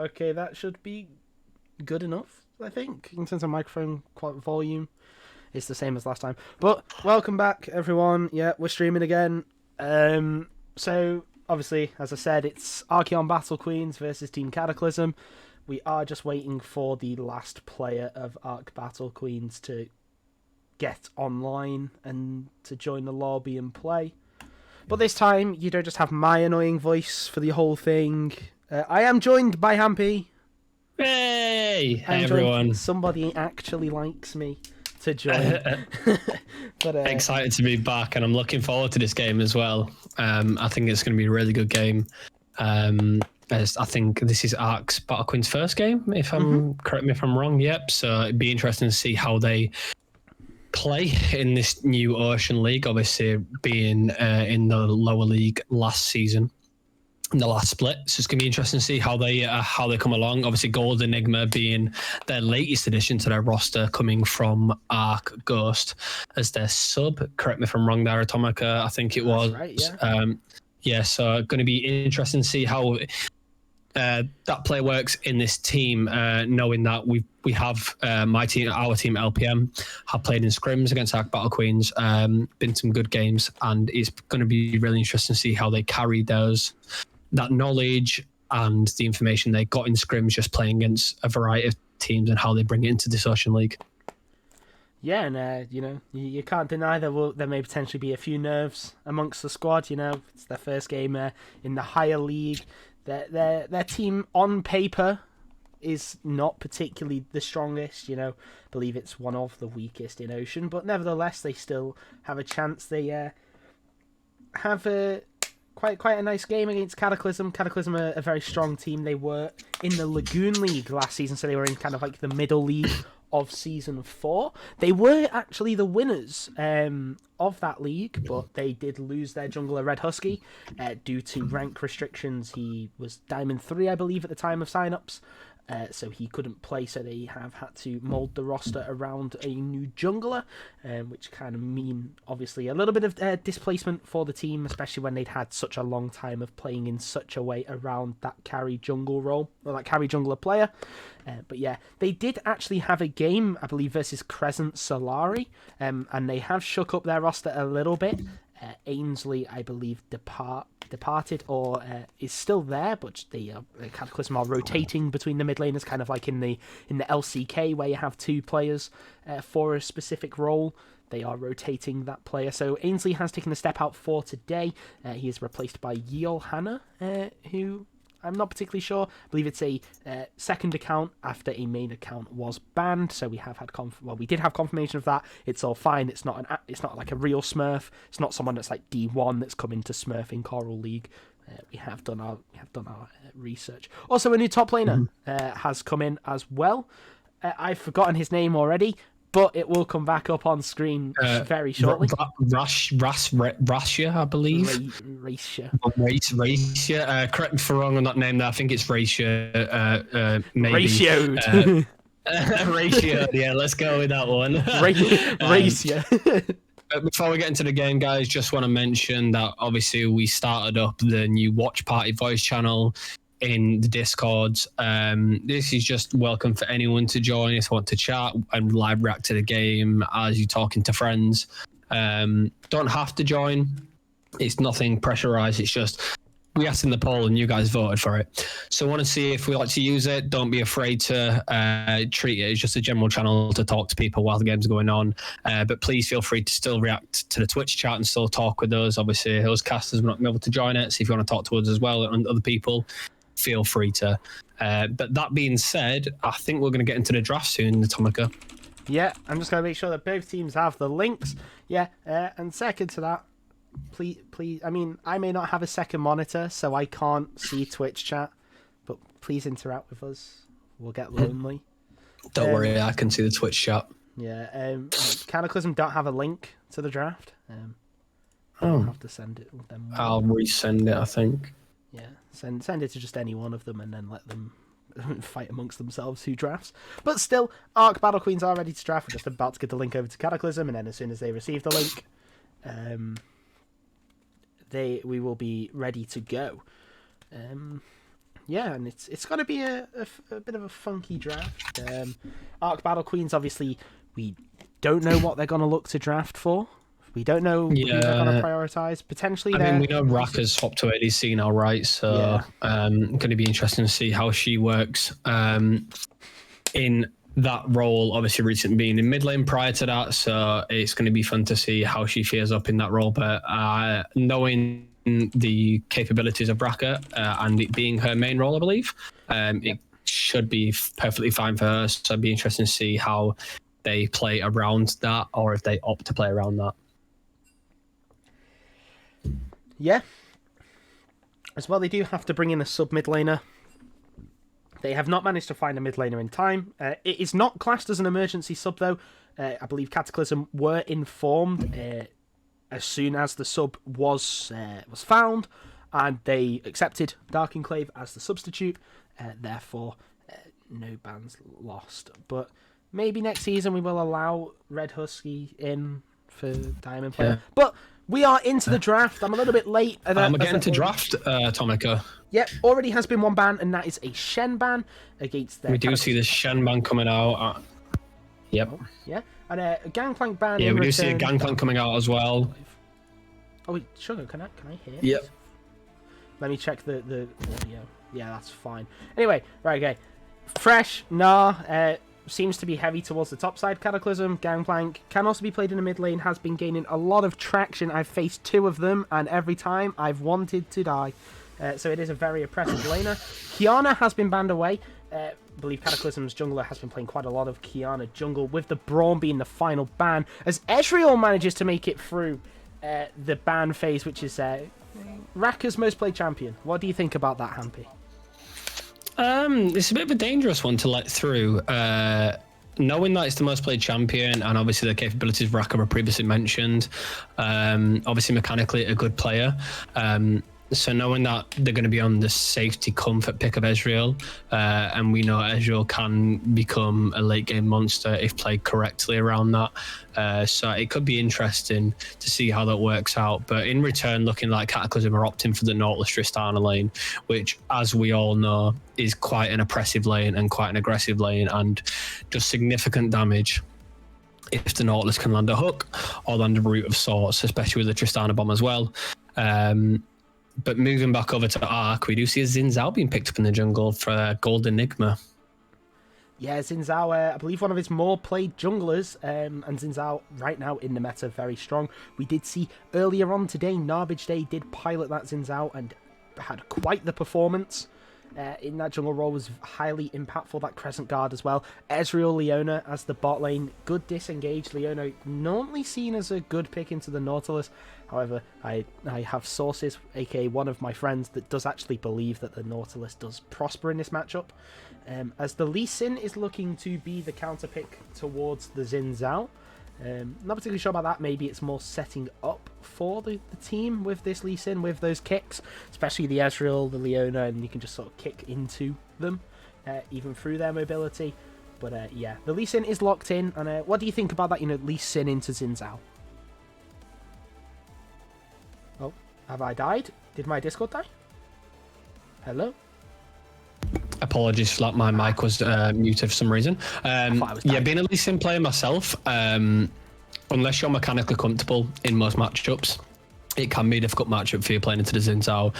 Okay, that should be good enough, I think. In terms of microphone volume, it's the same as last time. But welcome back, everyone. Yeah, we're streaming again. So, obviously, as I said, it's Archeon Battle Queens versus Team Cataclysm. We are just waiting for the last player of Arc Battle Queens to get online and to join the lobby and play. But this time, you don't just have my annoying voice for the whole thing. I am joined by Hampy. Hey everyone. Somebody actually likes me to join. But, excited to be back, and I'm looking forward to this game as well. I think it's going to be a really good game. As I think this is Arc's Battle Queen's first game, if I'm correct me if I'm wrong. Yep. So it'd be interesting to see how they play in this new Ocean League. Obviously, being in the lower league last season, in the last split, so it's going to be interesting to see how they come along. Obviously, Gold Enigma being their latest addition to their roster, coming from Arc Ghost as their sub. Correct me if I'm wrong there, Atomika. I think it was. Right, yeah. So going to be interesting to see how that play works in this team, knowing that we have our team LPM have played in scrims against Arc Battle Queens, been some good games, and it's going to be really interesting to see how they carry that knowledge and the information they got in scrims just playing against a variety of teams and how they bring it into this Ocean League. Yeah, and you can't deny there may potentially be a few nerves amongst the squad. It's their first game in the higher league. Their team on paper is not particularly the strongest. I believe it's one of the weakest in Ocean, but nevertheless they still have a chance. They have quite a nice game against Cataclysm. Cataclysm are a very strong team. They were in the Lagoon League last season, so they were in kind of like the middle league of Season 4. They were actually the winners of that league, but they did lose their jungler Red Husky due to rank restrictions. He was Diamond 3, I believe, at the time of sign-ups. So he couldn't play, so they have had to mould the roster around a new jungler, which kind of mean, obviously, a little bit of displacement for the team, especially when they'd had such a long time of playing in such a way around that carry jungle role, or that carry jungler player. But yeah, they did actually have a game, I believe, versus Crescent Solari, and they have shook up their roster a little bit. Ainsley, I believe, departed or is still there, but the Cataclysm are rotating between the mid laners, kind of like in the LCK where you have two players for a specific role. They are rotating that player. So Ainsley has taken a step out for today. He is replaced by Yeol Hannah, who I'm not particularly sure. I believe it's a second account after a main account was banned. So we have had we did have confirmation of that. It's all fine. It's not like a real Smurf. It's not someone that's like D1 that's come into Smurf in CoraL League. We have done our research. Also, a new top laner has come in as well. I've forgotten his name already, but it will come back up on screen very shortly. Rasha, I believe. Rasha. Correct me if I'm wrong on that name there. I think it's Rasha. Maybe. Ratioed. Ratio. Yeah, let's go with that one. Ratio. Before we get into the game, guys, just want to mention that obviously we started up the new Watch Party voice channel in the Discords. This is just welcome for anyone to join if you want to chat and live react to the game as you're talking to friends. Don't have to join. It's nothing pressurized. It's just we asked in the poll and you guys voted for it. So I want to see if we like to use it. Don't be afraid to treat it as just a general channel to talk to people while the game's going on. But please feel free to still react to the Twitch chat and still talk with us. Obviously, those casters will not be able to join it. So if you want to talk to us as well and other people, feel free to. But that being said, I think we're going to get into the draft soon, Atomika. Yeah, I'm just going to make sure that both teams have the links. Yeah, and second to that, please. I mean, I may not have a second monitor, so I can't see Twitch chat, but please interact with us. We'll get lonely. Don't worry, I can see the Twitch chat. Yeah, Cataclysm don't have a link to the draft. I'll have to send it with them. I'll resend it, I think. Yeah, send it to just any one of them and then let them fight amongst themselves who drafts. But still, Arc Battle Queens are ready to draft. We're just about to get the link over to Cataclysm, and then as soon as they receive the link, we will be ready to go. Yeah, and it's going to be a bit of a funky draft. Arc Battle Queens, obviously, we don't know what they're going to look to draft for. We don't know who they're going to prioritize. Potentially, I mean, we know Raka's swapped to ADC now, right? So going to be interesting to see how she works in that role. Obviously, recently being in mid lane prior to that, so it's going to be fun to see how she fares up in that role. But knowing the capabilities of Raka and it being her main role, I believe, it should be perfectly fine for her. So it'd be interesting to see how they play around that, or if they opt to play around that. Yeah. As well, they do have to bring in a sub mid laner. They have not managed to find a mid laner in time. It is not classed as an emergency sub, though. I believe Cataclysm were informed as soon as the sub was found, and they accepted Dark Enclave as the substitute. Therefore, no bans lost. But maybe next season we will allow Red Husky in for Diamond Player. Yeah. But we are into the draft. I'm a little bit late. We're getting to draft, Atomika. Yep, already has been one ban, and that is a Shen ban against their... We do see the Shen ban coming out. Yep. Oh, yeah, and a Gangplank ban. Yeah, we do see a Gangplank coming out as well. Oh, wait, Sugar, can I hear? Yep. Let me check the audio. Yeah, that's fine. Anyway, right, okay. Fresh, seems to be heavy towards the top side. Cataclysm, Gangplank, can also be played in the mid lane, has been gaining a lot of traction. I've faced 2 of them, and every time I've wanted to die. So it is a very oppressive laner. Kiana has been banned away. I believe Cataclysm's jungler has been playing quite a lot of Kiana jungle, with the Braum being the final ban, as Ezreal manages to make it through the ban phase, which is Raka's most played champion. What do you think about that, Hampy? It's a bit of a dangerous one to let through. Knowing that it's the most played champion, and obviously the capabilities of Raka were previously mentioned. Obviously mechanically a good player. So knowing that they're going to be on the safety comfort pick of Ezreal, and we know Ezreal can become a late game monster if played correctly around that. So it could be interesting to see how that works out. But in return, looking like Cataclysm are opting for the Nautilus Tristana lane, which, as we all know, is quite an oppressive lane and quite an aggressive lane, and does significant damage if the Nautilus can land a hook or land a root of sorts, especially with the Tristana bomb as well. But moving back over to Arc, we do see a Xin Zhao being picked up in the jungle for Gold Enigma. Yeah, Xin Zhao, I believe one of his more played junglers, and Xin Zhao right now in the meta, very strong. We did see earlier on today, Narbage Day did pilot that Xin Zhao and had quite the performance. In that jungle role was highly impactful. That Crescent Guard as well. Ezreal Leona as the bot lane. Good disengage. Leona normally seen as a good pick into the Nautilus. However, I have sources, aka one of my friends, that does actually believe that the Nautilus does prosper in this matchup. As the Lee Sin is looking to be the counter pick towards the Xin Zhao. Not particularly sure about that. Maybe it's more setting up for the team with this Lee Sin, with those kicks, especially the Ezreal, the Leona, and you can just sort of kick into them, even through their mobility. But yeah, the Lee Sin is locked in. And what do you think about that, Lee Sin into Xin Zhao? Oh, have I died? Did my Discord die? Hello? Apologies for that, my mic was muted for some reason. Yeah, being a Lee Sin player myself, unless you're mechanically comfortable in most matchups, it can be a difficult matchup for you playing into the Xin Zhao,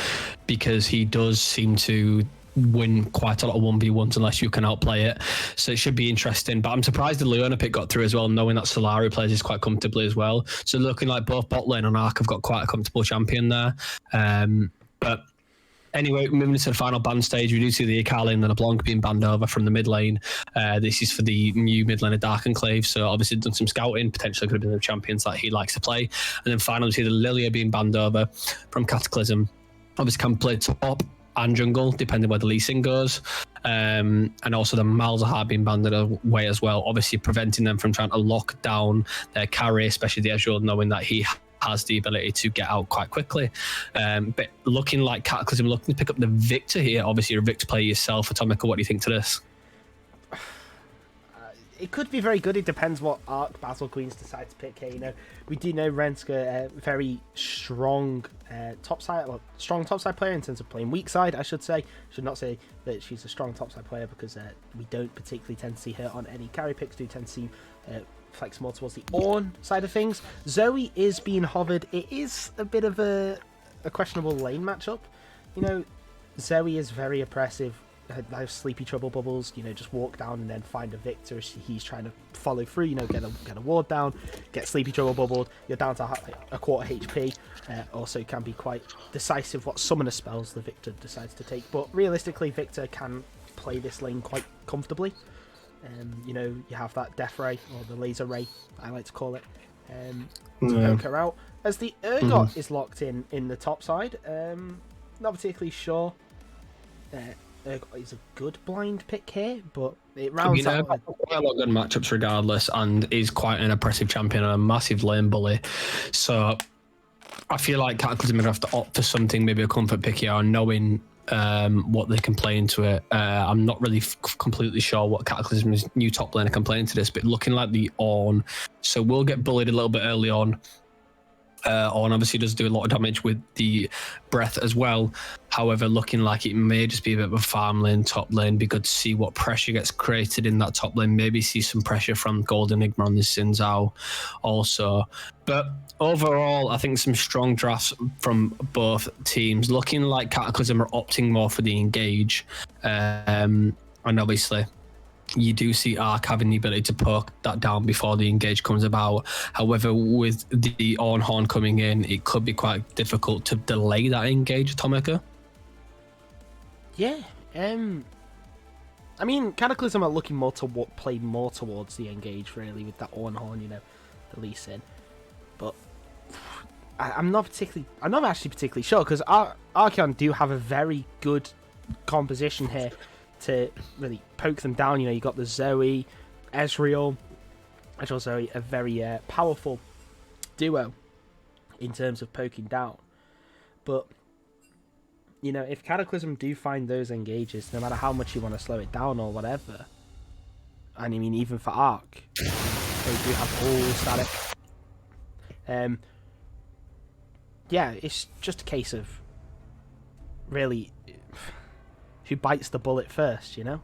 because he does seem to win quite a lot of 1v1s unless you can outplay it. So it should be interesting. But I'm surprised the Leona pick got through as well, knowing that Solari plays this quite comfortably as well. So looking like both bot lane and Arc have got quite a comfortable champion there. But anyway, moving to the final ban stage, we do see the Akali and then a Blanc being banned over from the mid lane. This is for the new mid lane of Dark Enclave, so obviously done some scouting, potentially could have been the champions that he likes to play. And then finally we see the Lilia being banned over from Cataclysm. Obviously can play top and jungle, depending where the Lee Sin goes. And also the Malzahar being banned away as well, obviously preventing them from trying to lock down their carry, especially the Ezreal, knowing that he has the ability to get out quite quickly. But looking like Cataclysm looking to pick up the Victor here. Obviously, you're a Victor player yourself. Atomika, what do you think to this? it could be very good. It depends what arc Battle Queens decide to pick here. You know, we do know Renska very strong topside player in terms of playing weak side. I should not say that she's a strong topside player because we don't particularly tend to see her on any carry picks. Do tend to see flex more towards the Ornn side of things. Zoe is being hovered. It is a bit of a questionable lane matchup. You know, Zoe is very oppressive. Have sleepy trouble bubbles, you know, just walk down and then find a Victor as he's trying to follow through, you know, get a ward down, get sleepy trouble bubbled, you're down to a quarter HP. Also can be quite decisive what summoner spells the Victor decides to take, but realistically Victor can play this lane quite comfortably. You know, you have that death ray, or the laser ray I like to call it, to poke her out as the Urgot is locked in the top side. Not particularly sure Urgot is a good blind pick here, but it rounds out. Quite a lot of good matchups regardless, and is quite an oppressive champion and a massive lane bully. So I feel like Cataclysm are going to have to opt for something, maybe a comfort pick here, knowing what they can play into it. I'm not really completely sure what Cataclysm's new top laner can play into this, but looking like the Ornn. So we'll get bullied a little bit early on. Ornn obviously does do a lot of damage with the breath as well. However, looking like it may just be a bit of a farm lane, top lane. Be good to see what pressure gets created in that top lane. Maybe see some pressure from Gold Enigma on this Xin Zhao also. But overall, I think some strong drafts from both teams. Looking like Cataclysm are opting more for the engage. And obviously, you do see Arc having the ability to poke that down before the engage comes about. However, with the Ornn Horn coming in, it could be quite difficult to delay that engage, Atomika. Yeah. I mean, Cataclysm are looking more to play more towards the engage, really, with that Ornn Horn, you know, the Lee Sin. But I'm not actually particularly sure, because Archeon do have a very good composition here to really poke them down. You know, you got the Zoe, Ezreal Zoe, a very powerful duo in terms of poking down. But you know, if Cataclysm do find those engages, no matter how much you want to slow it down or whatever, and I mean even for Arc, they do have all static. Yeah, it's just a case of really who bites the bullet first, you know?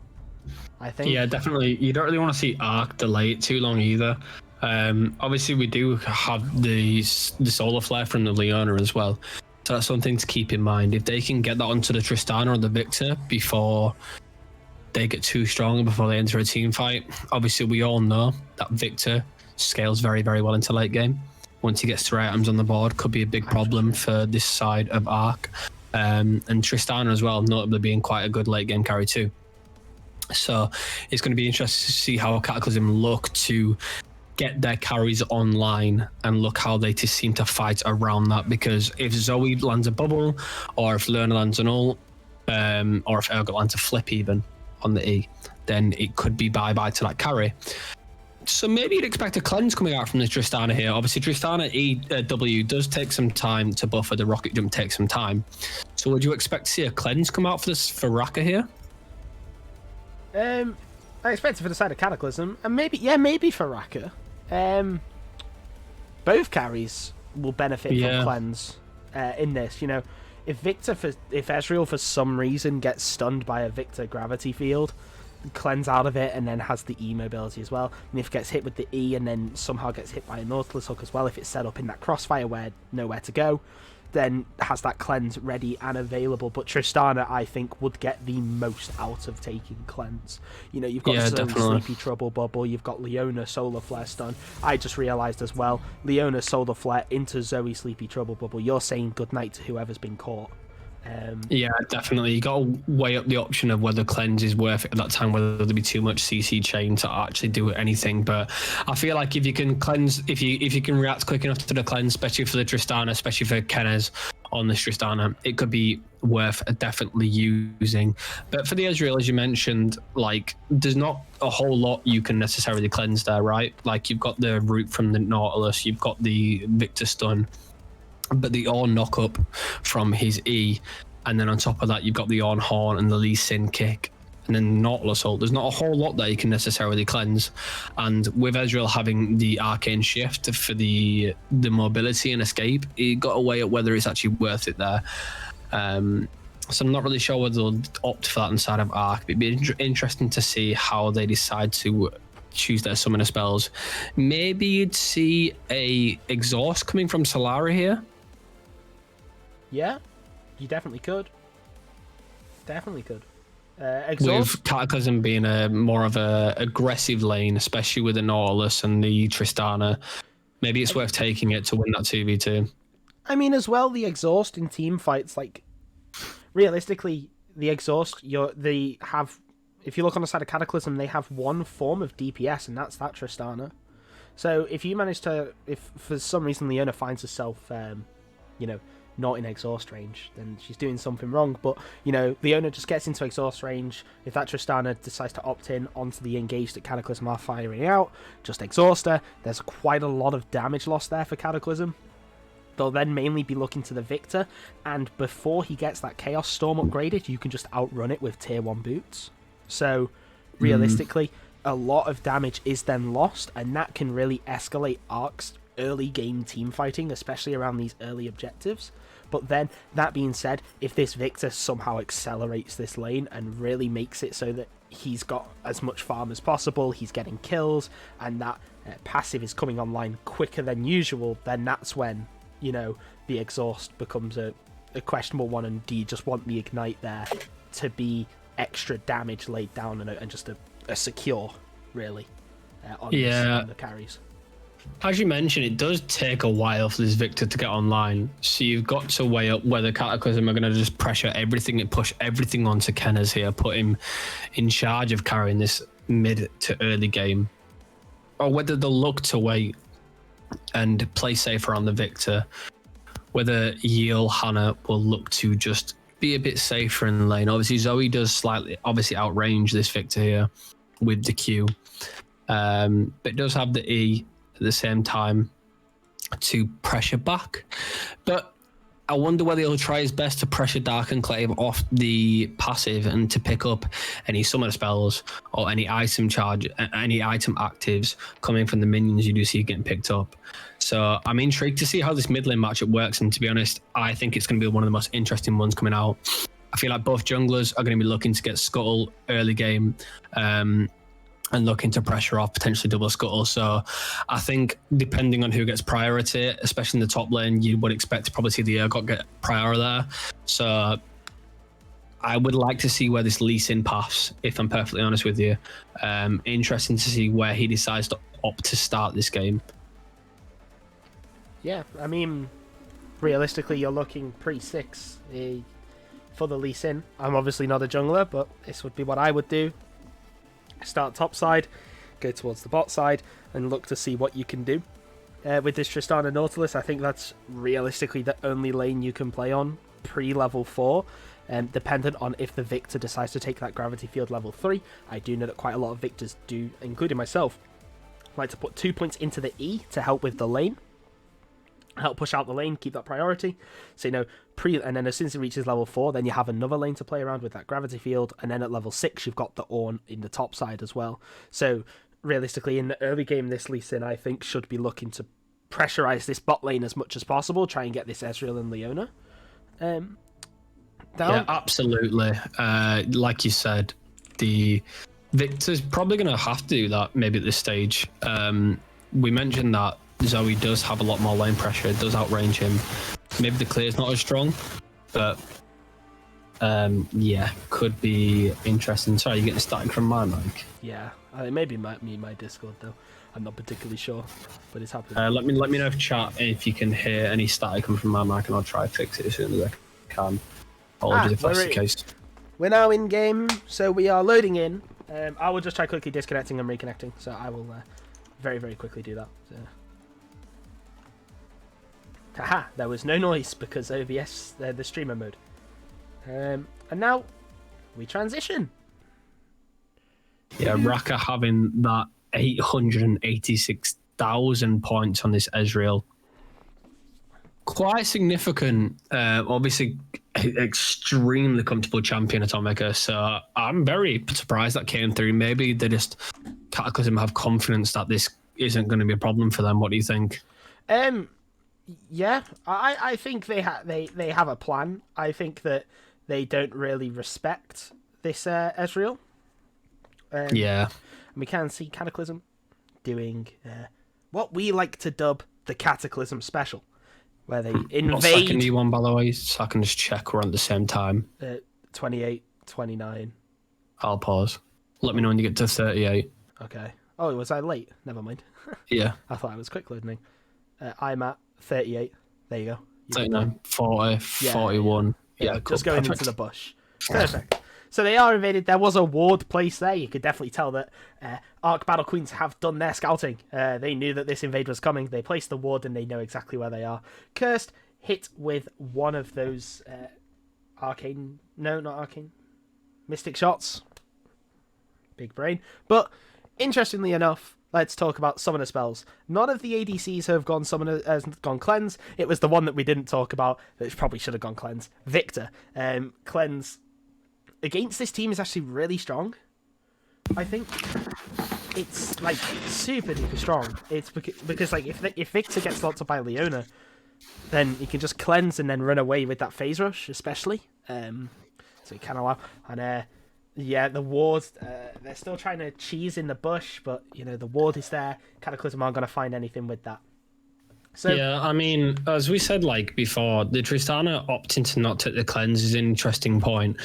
I think. Yeah, definitely. You don't really want to see Arc delay it too long either. Obviously, we do have the Solar Flare from the Leona as well. So that's something to keep in mind. If they can get that onto the Tristana or the Victor before they get too strong, before they enter a team fight, obviously we all know that Victor scales very, very well into late game. Once he gets 3 items on the board, could be a big problem for this side of Arc. And Tristana as well, notably being quite a good late game carry too. So it's going to be interesting to see how Cataclysm look to get their carries online and look how they just seem to fight around that, because if Zoe lands a bubble, or if Leona lands an ult, or if Urgot lands a flip even on the E, then it could be bye-bye to that carry. So maybe you'd expect a cleanse coming out from this Tristana here. Obviously, Tristana EW does take some time to buffer. The rocket jump takes some time. So would you expect to see a cleanse come out for Raka here? I expect it for the side of Cataclysm, and maybe for Raka. Both carries will benefit from cleanse in this. You know, if Ezreal for some reason gets stunned by a Victor gravity field, cleanse out of it and then has the E mobility as well, and if it gets hit with the E and then somehow gets hit by a Nautilus hook as well, if it's set up in that crossfire where nowhere to go, then has that cleanse ready and available. But Tristana, I think, would get the most out of taking cleanse. You know, you've got Zoe Sleepy Trouble Bubble, you've got Leona Solar Flare Stun. I just realised as well, Leona Solar Flare into Zoe Sleepy Trouble Bubble. You're saying goodnight to whoever's been caught. Yeah, definitely. You got to weigh up the option of whether cleanse is worth it at that time, whether there be too much CC chain to actually do anything. But I feel like if you can cleanse, if you can react quick enough to the cleanse, especially for the Tristana, especially for Kenez on this Tristana, it could be worth definitely using. But for the Ezreal, as you mentioned, like there's not a whole lot you can necessarily cleanse there, right? Like you've got the root from the Nautilus, you've got the Victor stun, but the Ornn knock up from his E, and then on top of that you've got the Ornn Horn and the Lee Sin kick, and then Nautilus ult. There's not a whole lot that you can necessarily cleanse. And with Ezreal having the arcane shift for the mobility and escape, he got away at whether it's actually worth it there. So I'm not really sure whether they'll opt for that inside of Arc. It'd be interesting to see how they decide to choose their summoner spells. Maybe you'd see a exhaust coming from Solara here. Yeah, you definitely could. Definitely could. Exhaust. With Cataclysm being a more of a aggressive lane, especially with the Nautilus and the Tristana, maybe it's worth taking it to win that 2v2. I mean, as well, the exhaust in team fights, like, realistically, the exhaust, if you look on the side of Cataclysm, they have one form of DPS, and that's that Tristana. So if you manage to, if for some reason Leona finds herself, not in exhaust range, then she's doing something wrong. But, Leona just gets into exhaust range. If that Tristana decides to opt in onto the engage that Cataclysm are firing out, just exhaust her. There's quite a lot of damage loss there for Cataclysm. They'll then mainly be looking to the Victor, and before he gets that Chaos Storm upgraded, you can just outrun it with tier 1 boots. So, realistically, a lot of damage is then lost, and that can really escalate Arc's early game team fighting, especially around these early objectives. But then, that being said, if this Victor somehow accelerates this lane and really makes it so that he's got as much farm as possible, he's getting kills, and that passive is coming online quicker than usual, then that's when the exhaust becomes a questionable one, and do you just want the ignite there to be extra damage laid down and just a secure, really, on the carries. As you mentioned, it does take a while for this Victor to get online, so you've got to weigh up whether Cataclysm are going to just pressure everything and push everything onto Kenner's here, put him in charge of carrying this mid to early game, or whether they'll look to wait and play safer on the Victor, whether Yale Hannah will look to just be a bit safer in the lane. Obviously, Zoe does slightly outrange this Victor here with the Q, but it does have the E at the same time to pressure back. But I wonder whether he'll try his best to pressure Dark Enclave off the passive and to pick up any summoner spells or any item actives coming from the minions you do see getting picked up. So I'm intrigued to see how this mid lane matchup works, and to be honest, I think it's going to be one of the most interesting ones coming out. I feel like both junglers are going to be looking to get Scuttle early game, and looking to pressure off potentially double Scuttle. So I think depending on who gets priority, especially in the top lane, you would expect to probably see the Urgot get prior there. So I would like to see where this Lee Sin paths, if I'm perfectly honest with you. Interesting to see where he decides to opt to start this game. Yeah, I mean, realistically, you're looking pre-6 for the Lee Sin. I'm obviously not a jungler, but this would be what I would do. Start top side, go towards the bot side, and look to see what you can do. With this Tristana Nautilus, I think that's realistically the only lane you can play on pre-level 4, dependent on if the Victor decides to take that Gravity Field level 3. I do know that quite a lot of Victors do, including myself, like to put 2 points into the E to help with the lane. Help push out the lane, keep that priority. So, and then as soon as it reaches level 4, then you have another lane to play around with that Gravity Field, and then at level 6, you've got the Ornn in the top side as well. So, realistically, in the early game, this Lee Sin, I think, should be looking to pressurize this bot lane as much as possible, try and get this Ezreal and Leona down. Yeah, absolutely. Like you said, the Victor's probably going to have to do that maybe at this stage. We mentioned that Zoe does have a lot more lane pressure. It does outrange him. Maybe the clear's not as strong, but could be interesting. Sorry, you're getting static from my mic. Yeah, I think maybe my Discord though. I'm not particularly sure, but it's happening. Let me know if chat if you can hear any static coming from my mic, and I'll try to fix it as soon as I can. Apologies if that's the case. We're now in game, so we are loading in. I will just try quickly disconnecting and reconnecting, so I will very, very quickly do that. So. Haha, there was no noise because OBS, the streamer mode. And now, we transition. Yeah, Raka having that 886,000 points on this Ezreal. quite significant. Obviously, extremely comfortable champion Atomika. So I'm very surprised that came through. Maybe they just Cataclysm have confidence that this isn't going to be a problem for them. What do you think? Yeah, I think they have a plan. I think that they don't really respect this Ezreal. Yeah. And we can see Cataclysm doing what we like to dub the Cataclysm special, where they invade. What second do you want, by the way? So I can just check we're on the same time. 28, 29. I'll pause. Let me know when you get to 38. Okay. Oh, was I late? Never mind. Yeah. I thought I was quick loading. I'm at 38. There you go. 39, 40, 41. Yeah, cool. Just going into the bush. Perfect. So they are invaded. There was a ward placed there. You could definitely tell that Arc Battle Queens have done their scouting. They knew that this invade was coming. They placed the ward and they know exactly where they are. Cursed hit with one of those arcane... No, not arcane. Mystic shots. Big brain. But interestingly enough, let's talk about summoner spells. None of the ADCs have gone summoner has gone cleanse. It was the one that we didn't talk about that probably should have gone cleanse. Victor. Cleanse against this team is actually really strong. I think it's like super duper strong. It's because like if Victor gets locked up by Leona, then he can just cleanse and then run away with that phase rush, especially. So he can allow and yeah, the ward, they're still trying to cheese in the bush, but, you know, the ward is there. Cataclysm aren't going to find anything with that. So, yeah, I mean, as we said, like, before, the Tristana opting to not take the cleanse is an interesting point.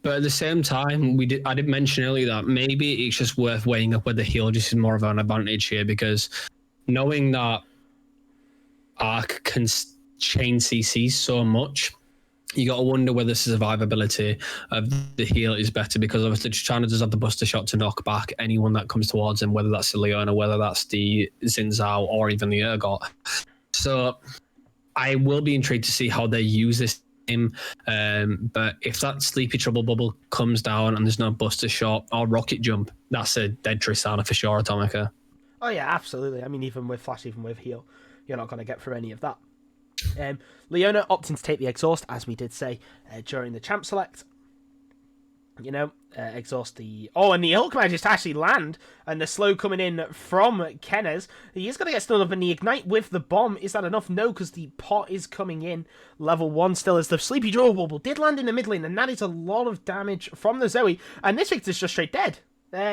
But at the same time, I did mention earlier that maybe it's just worth weighing up whether heal just is more of an advantage here, because knowing that Arc can chain CC so much, you got to wonder whether the survivability of the heal is better, because obviously Tristana does have the Buster Shot to knock back anyone that comes towards him, whether that's the Leona, whether that's the Xin Zhao, or even the Urgot. So I will be intrigued to see how they use this game. But if that Sleepy Trouble Bubble comes down and there's no Buster Shot or Rocket Jump, that's a dead Tristana for sure, Atomika. Oh yeah, absolutely. I mean, even with Flash, even with heal, you're not going to get through any of that. Leona opting to take the exhaust, as we did say during the champ select. You know, exhaust the... Oh, and the ult manages to actually land, and the slow coming in from Kenners. He is going to get stunned up, and the ignite with the bomb. Is that enough? No, because the pot is coming in. Level 1 still, as the Sleepy Draw Bubble did land in the mid lane, and that is a lot of damage from the Zoe. And this Victor's just straight dead.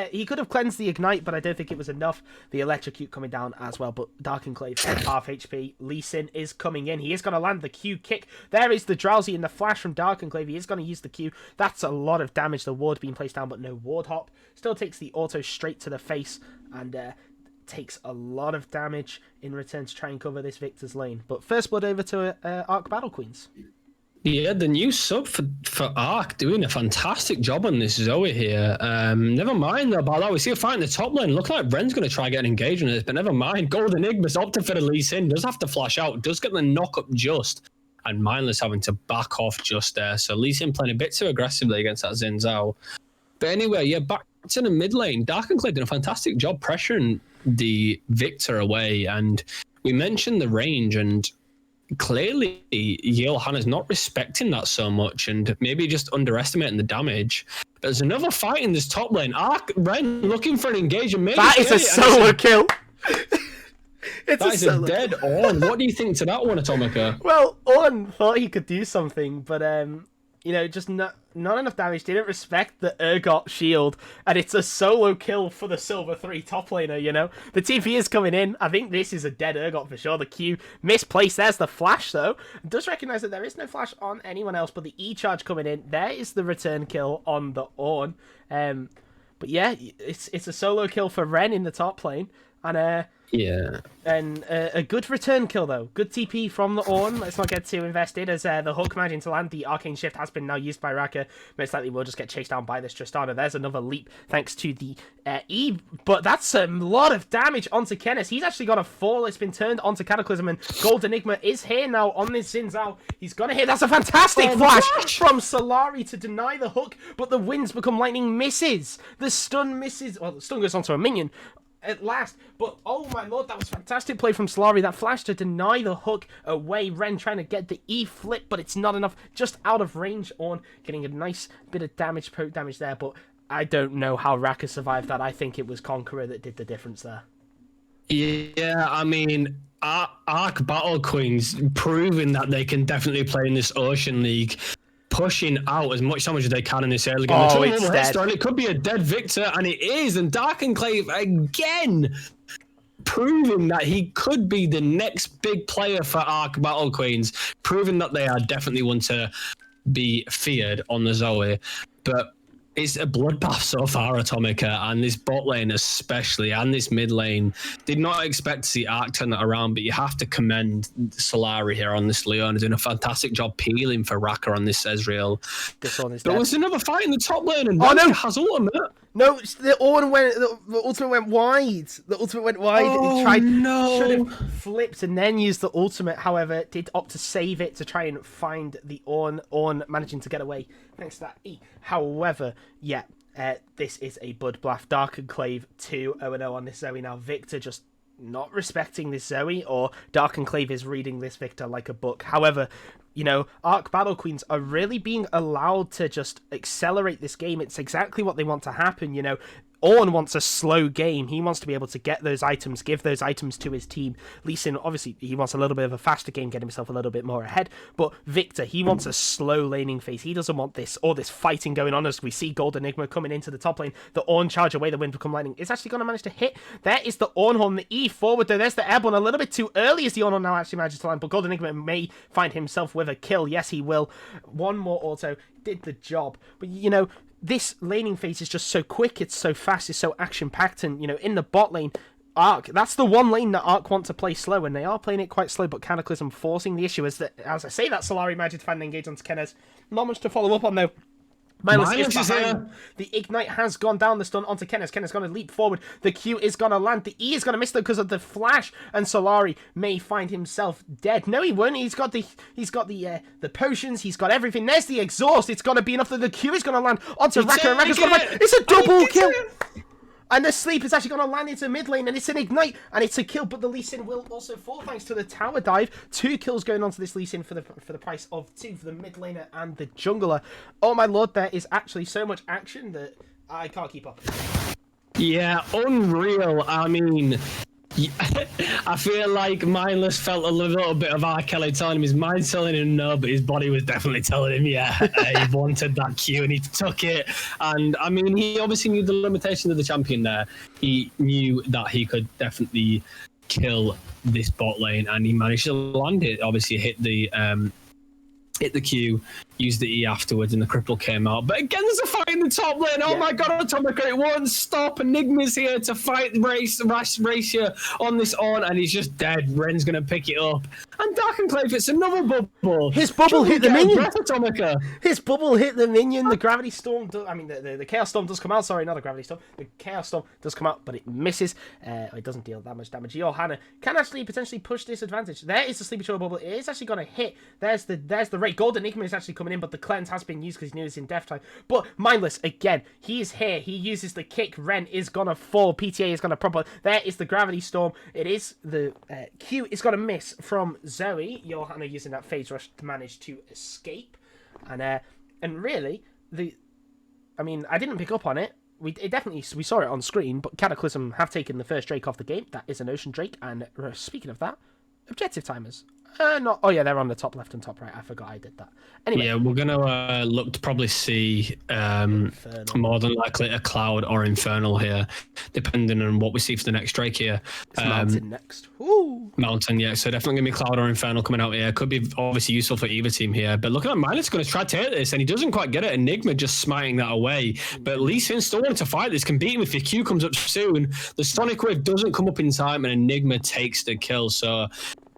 He could have cleansed the ignite, but I don't think it was enough. The electrocute coming down as well, but Dark Enclave half HP. Lee Sin is coming in. He is going to land the Q kick. There is the Drowsy and the flash from Dark Enclave. He is going to use the Q. That's a lot of damage. The ward being placed down, but no ward hop. Still takes the auto straight to the face and takes a lot of damage in return to try and cover this Victor's lane. But first blood over to Arc Battle Queens. Yeah, the new sub for Arc doing a fantastic job on this Zoe here. Never mind though about that. We see a fight in the top lane. Look like Ren's going to try getting engaged in this, but never mind. Golden Enigma's opted for the Lee Sin. Does have to flash out. Does get the knock up just. And Mindless having to back off just there. So Lee Sin playing a bit too aggressively against that Xin Zhao. But anyway, yeah, back to the mid lane. Dark Enclave did a fantastic job pressuring the Victor away. And we mentioned the range, and clearly Johanna's not respecting that so much, and maybe just underestimating the damage. But there's another fight in this top lane. Arc Ren looking for an engagement. That is a solo kill. That is a dead on. What do you think to that one, Atomika? Well, Orn thought he could do something, but you know, just not enough damage. Didn't respect the Urgot shield, and it's a solo kill for the Silver 3 top laner, you know? The TP is coming in. I think this is a dead Urgot for sure. The Q misplaced. There's the flash, though. Does recognise that there is no flash on anyone else, but the E-charge coming in. There is the return kill on the Orn. But yeah, it's a solo kill for Ren in the top lane, and yeah. And a good return kill, though. Good TP from the Ornn. Let's not get too invested, as the hook managing to land. The Arcane Shift has been now used by Raka. Most likely will just get chased down by this Tristana. There's another leap thanks to the E. But that's a lot of damage onto Kenneth. He's actually got a fall. It's been turned onto Cataclysm, and Gold Enigma is here now on this Xin Zhao. He's going to hit. That's a fantastic flash from Solari to deny the hook, but the winds become lightning misses. The stun misses. Well, the stun goes onto a minion. at last. But oh my lord, that was fantastic play from Solari. That flash to deny the hook away. Ren trying to get the E flip, but it's not enough. Just out of range. Ornn getting a nice bit of damage, poke damage there, but I don't know how Raka survived that. I think it was Conqueror that did the difference there. Yeah, I mean, Arc Battle Queens proving that they can definitely play in this Ocean League, pushing out as much damage as they can in this early game. Oh, it's dead. And it could be a dead Victor, and it is. And Dark Enclave again proving that he could be the next big player for Arc Battle Queens, proving that they are definitely one to be feared on the Zoe. But it's a bloodbath so far, Atomika, and this bot lane especially, and this mid lane. Did not expect to see Arc turn that around, but you have to commend Solari here on this Leona, doing a fantastic job peeling for Raka on this Ezreal. This one is There dead. was another fight in the top lane, and Oh, no! has ultimate. No, the ultimate went wide. The ultimate went wide. Oh, He tried, no. should have flipped and then used the ultimate. However, did opt to save it to try and find the Ornn. Ornn managing to get away thanks to that E. However, yeah, this is a bloodbath. Dark Enclave 2-0-0 on this Zoe now. Victor just not respecting this Zoe, or Dark Enclave is reading this Victor like a book. However, you know, Arc Battle Queens are really being allowed to just accelerate this game. It's exactly what they want to happen, you know. Ornn wants a slow game. He wants to be able to get those items, give those items to his team. Lee Sin, obviously, he wants a little bit of a faster game, get himself a little bit more ahead. But Victor, he wants a slow laning phase. He doesn't want all this fighting going on as we see Gold Enigma coming into the top lane. The Ornn charge away, the wind become lightning. It's actually going to manage to hit. There is the Ornn horn, the E forward though. There's the airborne a little bit too early as the Ornn horn now actually manages to land. But Gold Enigma may find himself with a kill. Yes, he will. One more auto. Did the job. But, you know, this laning phase is just so quick, it's so fast, it's so action-packed, and, you know, in the bot lane, Arc, that's the one lane that Arc want to play slow, and they are playing it quite slow, but Cataclysm forcing the issue, as I say that Solari managed to find an engage onto Kenez. Not much to follow up on, though. Mindless is behind. The Ignite has gone down the stun onto Kenez. Kenez going to leap forward. The Q is going to land. The E is going to miss though because of the flash, and Solari may find himself dead. No, he won't. He's got the potions. He's got everything. There's the exhaust. It's going to be enough that the Q is going to land onto Raka, and Raka's going to find. It's a double kill. And the sleep is actually going to land into mid lane, and it's an ignite, and it's a kill, but the Lee Sin will also fall thanks to the tower dive. 2 kills going on to this Lee Sin for the price of 2 for the mid laner and the jungler. Oh my lord, there is actually so much action that I can't keep up. Yeah, unreal. I mean, I feel like Mindless felt a little bit of R. Kelly telling him his mind telling him no, but his body was definitely telling him, yeah, he wanted that Q and he took it. And I mean, he obviously knew the limitations of the champion there. He knew that he could definitely kill this bot lane, and he managed to land it. Obviously, hit the Q, used the E afterwards, and the cripple came out. But again, there's a fight in the top lane. Oh my god, Atomika, it won't stop. Enigma's here to fight race here on this Ornn, and he's just dead. Ren's going to pick it up. And Dark Enclave, it's another bubble. His bubble hit the minion. Atomika. His bubble hit the minion. The gravity storm, the chaos storm does come out. Sorry, not a gravity storm. The chaos storm does come out, but it misses. It doesn't deal that much damage. Johanna can actually potentially push this advantage. There is the Sleepy Troll bubble. It is actually going to hit. There's the rate. Gold Enigma is actually coming in, but the cleanse has been used because he knew it's in death time. But Mindless, again, he is here. He uses the kick. Ren is going to fall. PTA is going to proper. There is the gravity storm. It is the Q is going to miss from Zoe. Johanna using that phase rush to manage to escape. And really, I mean, I didn't pick up on it. We saw it on screen, but Cataclysm have taken the first Drake off the game. That is an Ocean Drake. And speaking of that, objective timers. Not. Oh yeah, they're on the top left and top right. I forgot I did that. Anyway. Yeah, we're gonna look to probably see more than likely a Cloud or Infernal here, depending on what we see for the next Drake here. It's Mountain next. Ooh. Mountain, yeah. So definitely gonna be Cloud or Infernal coming out here. Could be obviously useful for either team here. But looking at Mindless, going to try to hit this, and he doesn't quite get it. Enigma just smiting that away. But Lee Sin still wanted to fight this. Can beat him if your Q comes up soon. The Sonic Wave doesn't come up in time, and Enigma takes the kill. So.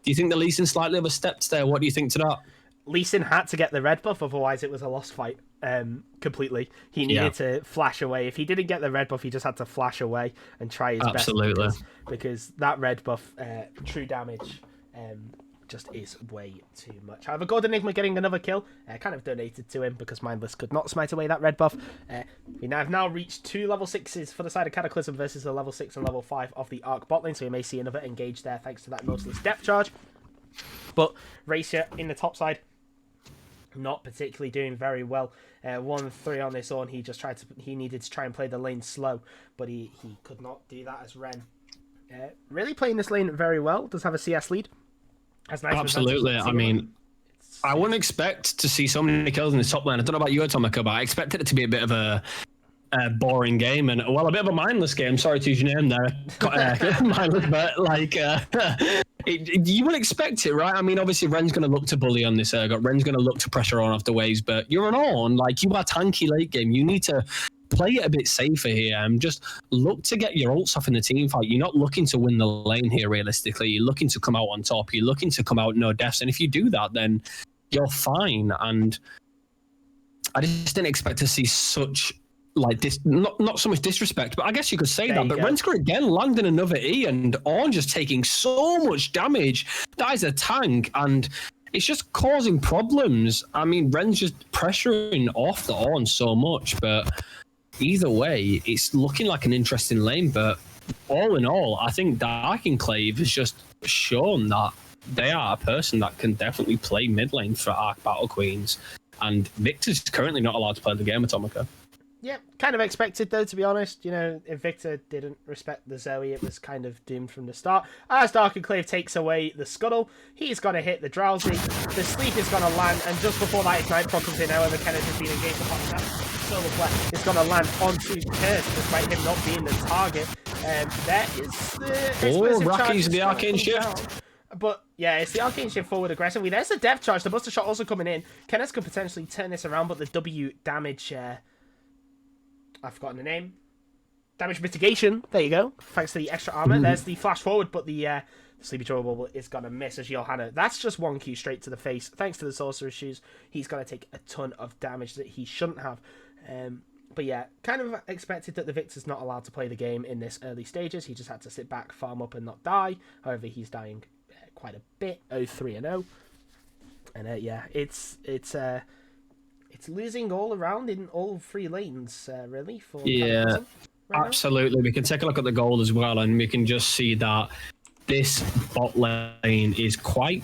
Do you think the Lee Sin slightly overstepped there? What do you think to that? Lee Sin had to get the red buff, otherwise it was a lost fight completely. He needed to flash away. If he didn't get the red buff, he just had to flash away and try his best. Absolutely. Because that red buff, true damage, just is way too much. However, God Enigma getting another kill, kind of donated to him because Mindless could not smite away that red buff. We have now reached 2 level 6s for the side of Cataclysm versus the level 6 and level 5 of the Arc bot lane, so we may see another engage there thanks to that Nautilus depth charge. But Racer in the top side, not particularly doing very well. 1-3 on his own. He needed to try and play the lane slow, but he could not do that as Ren. Really playing this lane very well. Does have a CS lead. Has nice Absolutely. I mean, I wouldn't expect to see so many kills in the top lane. I don't know about you, Atomika, but I expected it to be a bit of a boring game and a bit of a mindless game. Sorry to use your name there, mindless, but like you would expect it, right? I mean, obviously Ren's going to look to bully on this Urgot. Ren's going to look to pressure on off the waves, but you're an on, like you are tanky late game. You need to play it a bit safer here and just look to get your ults off in the team fight. You're not looking to win the lane here realistically. You're looking to come out on top. You're looking to come out no deaths, and if you do that, then you're fine. And I just didn't expect to see such like this, not so much disrespect, but I guess you could say that. But Rensker again landing another E, and Ornn just taking so much damage. That is a tank, and it's just causing problems. I mean, Ren's just pressuring off the Ornn so much, but either way, it's looking like an interesting lane. But all in all, I think Dark Enclave has just shown that they are a person that can definitely play mid lane for Arc Battle Queens, and Victor's currently not allowed to play the game, Atomika. Yeah, kind of expected though, to be honest. You know, if Victor didn't respect the Zoe, it was kind of doomed from the start. As Dark Enclave takes away the Scuttle, he's going to hit the Drowsy. The Sleep is going to land, and just before that, Ignite Proc comes in. However, Kenneth has been engaged upon that. Solar Flare is going to land onto Curse, despite him not being the target. There is the Rocky's the Arcane Shift. But yeah, it's the Arcane Shift forward aggressively. There's the Depth Charge. The Buster Shot also coming in. Kenneth could potentially turn this around, but the W damage... I've forgotten the name. Damage mitigation. There you go. Thanks to the extra armor. There's the flash forward, but the Sleepy Troll Bubble is going to miss as Johanna. That's just 1 Q straight to the face. Thanks to the Sorcerer's Shoes, he's going to take a ton of damage that he shouldn't have. But yeah, kind of expected that the Victor's not allowed to play the game in this early stages. He just had to sit back, farm up, and not die. However, he's dying quite a bit. 0-3-0. And yeah, it's losing all around in all 3 lanes, really. For right absolutely. Now. We can take a look at the goal as well, and we can just see that this bot lane is quite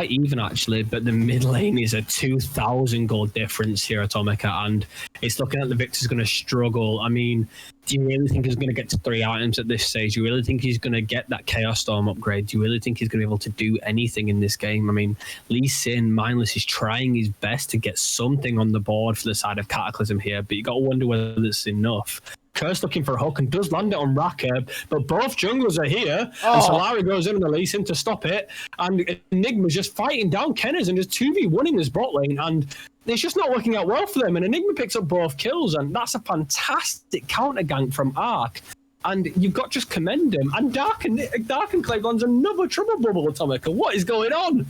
even actually, but the mid lane is a 2,000 gold difference here, Atomika, and it's looking like the Victor's going to struggle. I mean, do you really think he's going to get to 3 items at this stage? Do you really think he's going to get that Chaos Storm upgrade? Do you really think he's going to be able to do anything in this game? I mean, Lee Sin, Mindless, is trying his best to get something on the board for the side of Cataclysm here, but you got to wonder whether it's enough. Curse looking for a hook and does land it on Raka, but both junglers are here, and Solari goes in and releases him to stop it, and Enigma's just fighting down Kenners and just 2v1 in this bot lane, and it's just not working out well for them, and Enigma picks up both kills, and that's a fantastic counter gank from Arc, and you've got to just commend him, and Dark Enclave lands another triple bubble, Atomika. What is going on?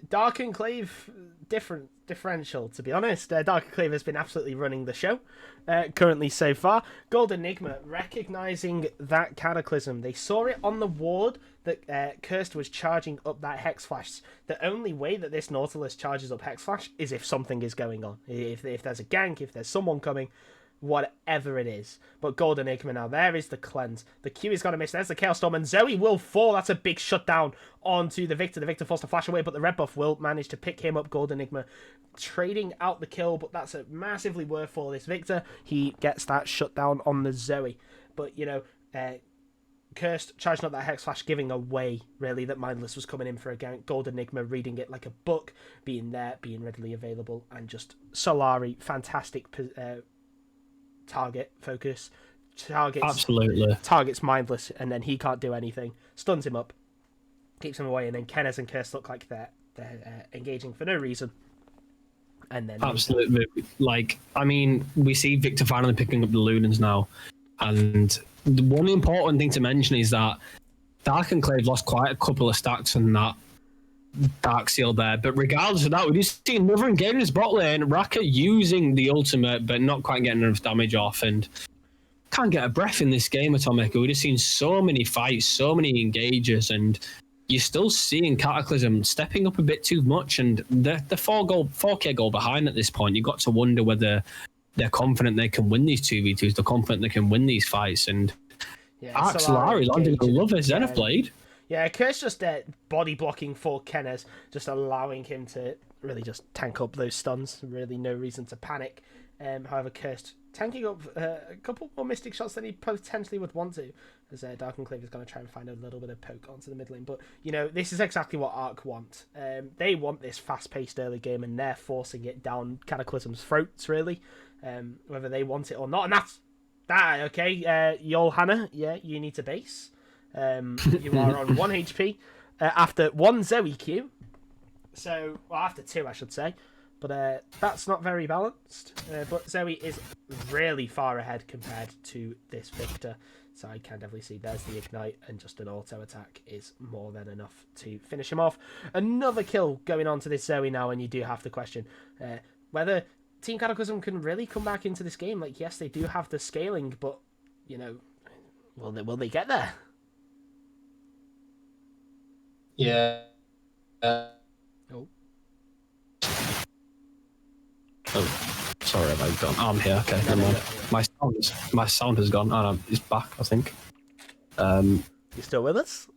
Dark Enclave, differential, to be honest. Dark Enclave has been absolutely running the show currently so far. Gold Enigma recognizing that Cataclysm. They saw it on the ward that Cursed was charging up that Hex Flash. The only way that this Nautilus charges up Hex Flash is if something is going on. If there's a gank, if there's someone coming, whatever it is. But Gold Enigma now, there is the cleanse. The Q is going to miss. There's the Chaos Storm, and Zoe will fall. That's a big shutdown onto the Victor. The Victor forced to flash away, but the red buff will manage to pick him up. Gold Enigma trading out the kill, but that's a massively worth for this Victor. He gets that shutdown on the Zoe. But, you know, Cursed charging up that Hex Flash, giving away, really, that Mindless was coming in for a gank. Gold Enigma reading it like a book, being there, being readily available, and just Solari, fantastic target focus, targets Mindless, and then he can't do anything, stuns him up, keeps him away, and then Kenneth and Curse look like they're engaging for no reason. And then absolutely, like, I mean, we see Victor finally picking up the Lunans now, and the one important thing to mention is that Dark Enclave lost quite a couple of stacks on that Dark Seal there, but regardless of that, we do see another engagement in his bot lane. Raka using the ultimate, but not quite getting enough damage off, and can't get a breath in this game, Atomika. We've just seen so many fights, so many engages, and you're still seeing Cataclysm stepping up a bit too much, and the 4K goal behind at this point. You've got to wonder whether they're confident they can win these 2v2s. They're confident they can win these fights, and Solari landing a love as Zenith blade. Yeah, Kurt's just body blocking for Kenneth, just allowing him to really just tank up those stuns. Really no reason to panic. However, Kurt's tanking up a couple more Mystic shots than he potentially would want to, as Dark Enclave is going to try and find a little bit of poke onto the mid lane. But, you know, this is exactly what Arc want. They want this fast-paced early game, and they're forcing it down Cataclysm's throats, really, whether they want it or not. And that's that, okay? Johanna, yeah, you need to base. You are on 1 HP after 1 Zoe Q. So, well, after 2, I should say. But that's not very balanced. But Zoe is really far ahead compared to this Victor. So I can definitely see there's the Ignite, and just an auto attack is more than enough to finish him off. Another kill going on to this Zoe now, and you do have to question whether Team Cataclysm can really come back into this game. Like, yes, they do have the scaling, but, you know, will they get there? Yeah. Oh, sorry, have I gone? Oh, I'm here. Okay, never mind. My sound has gone. Oh, no, it's back, I think. You still with us?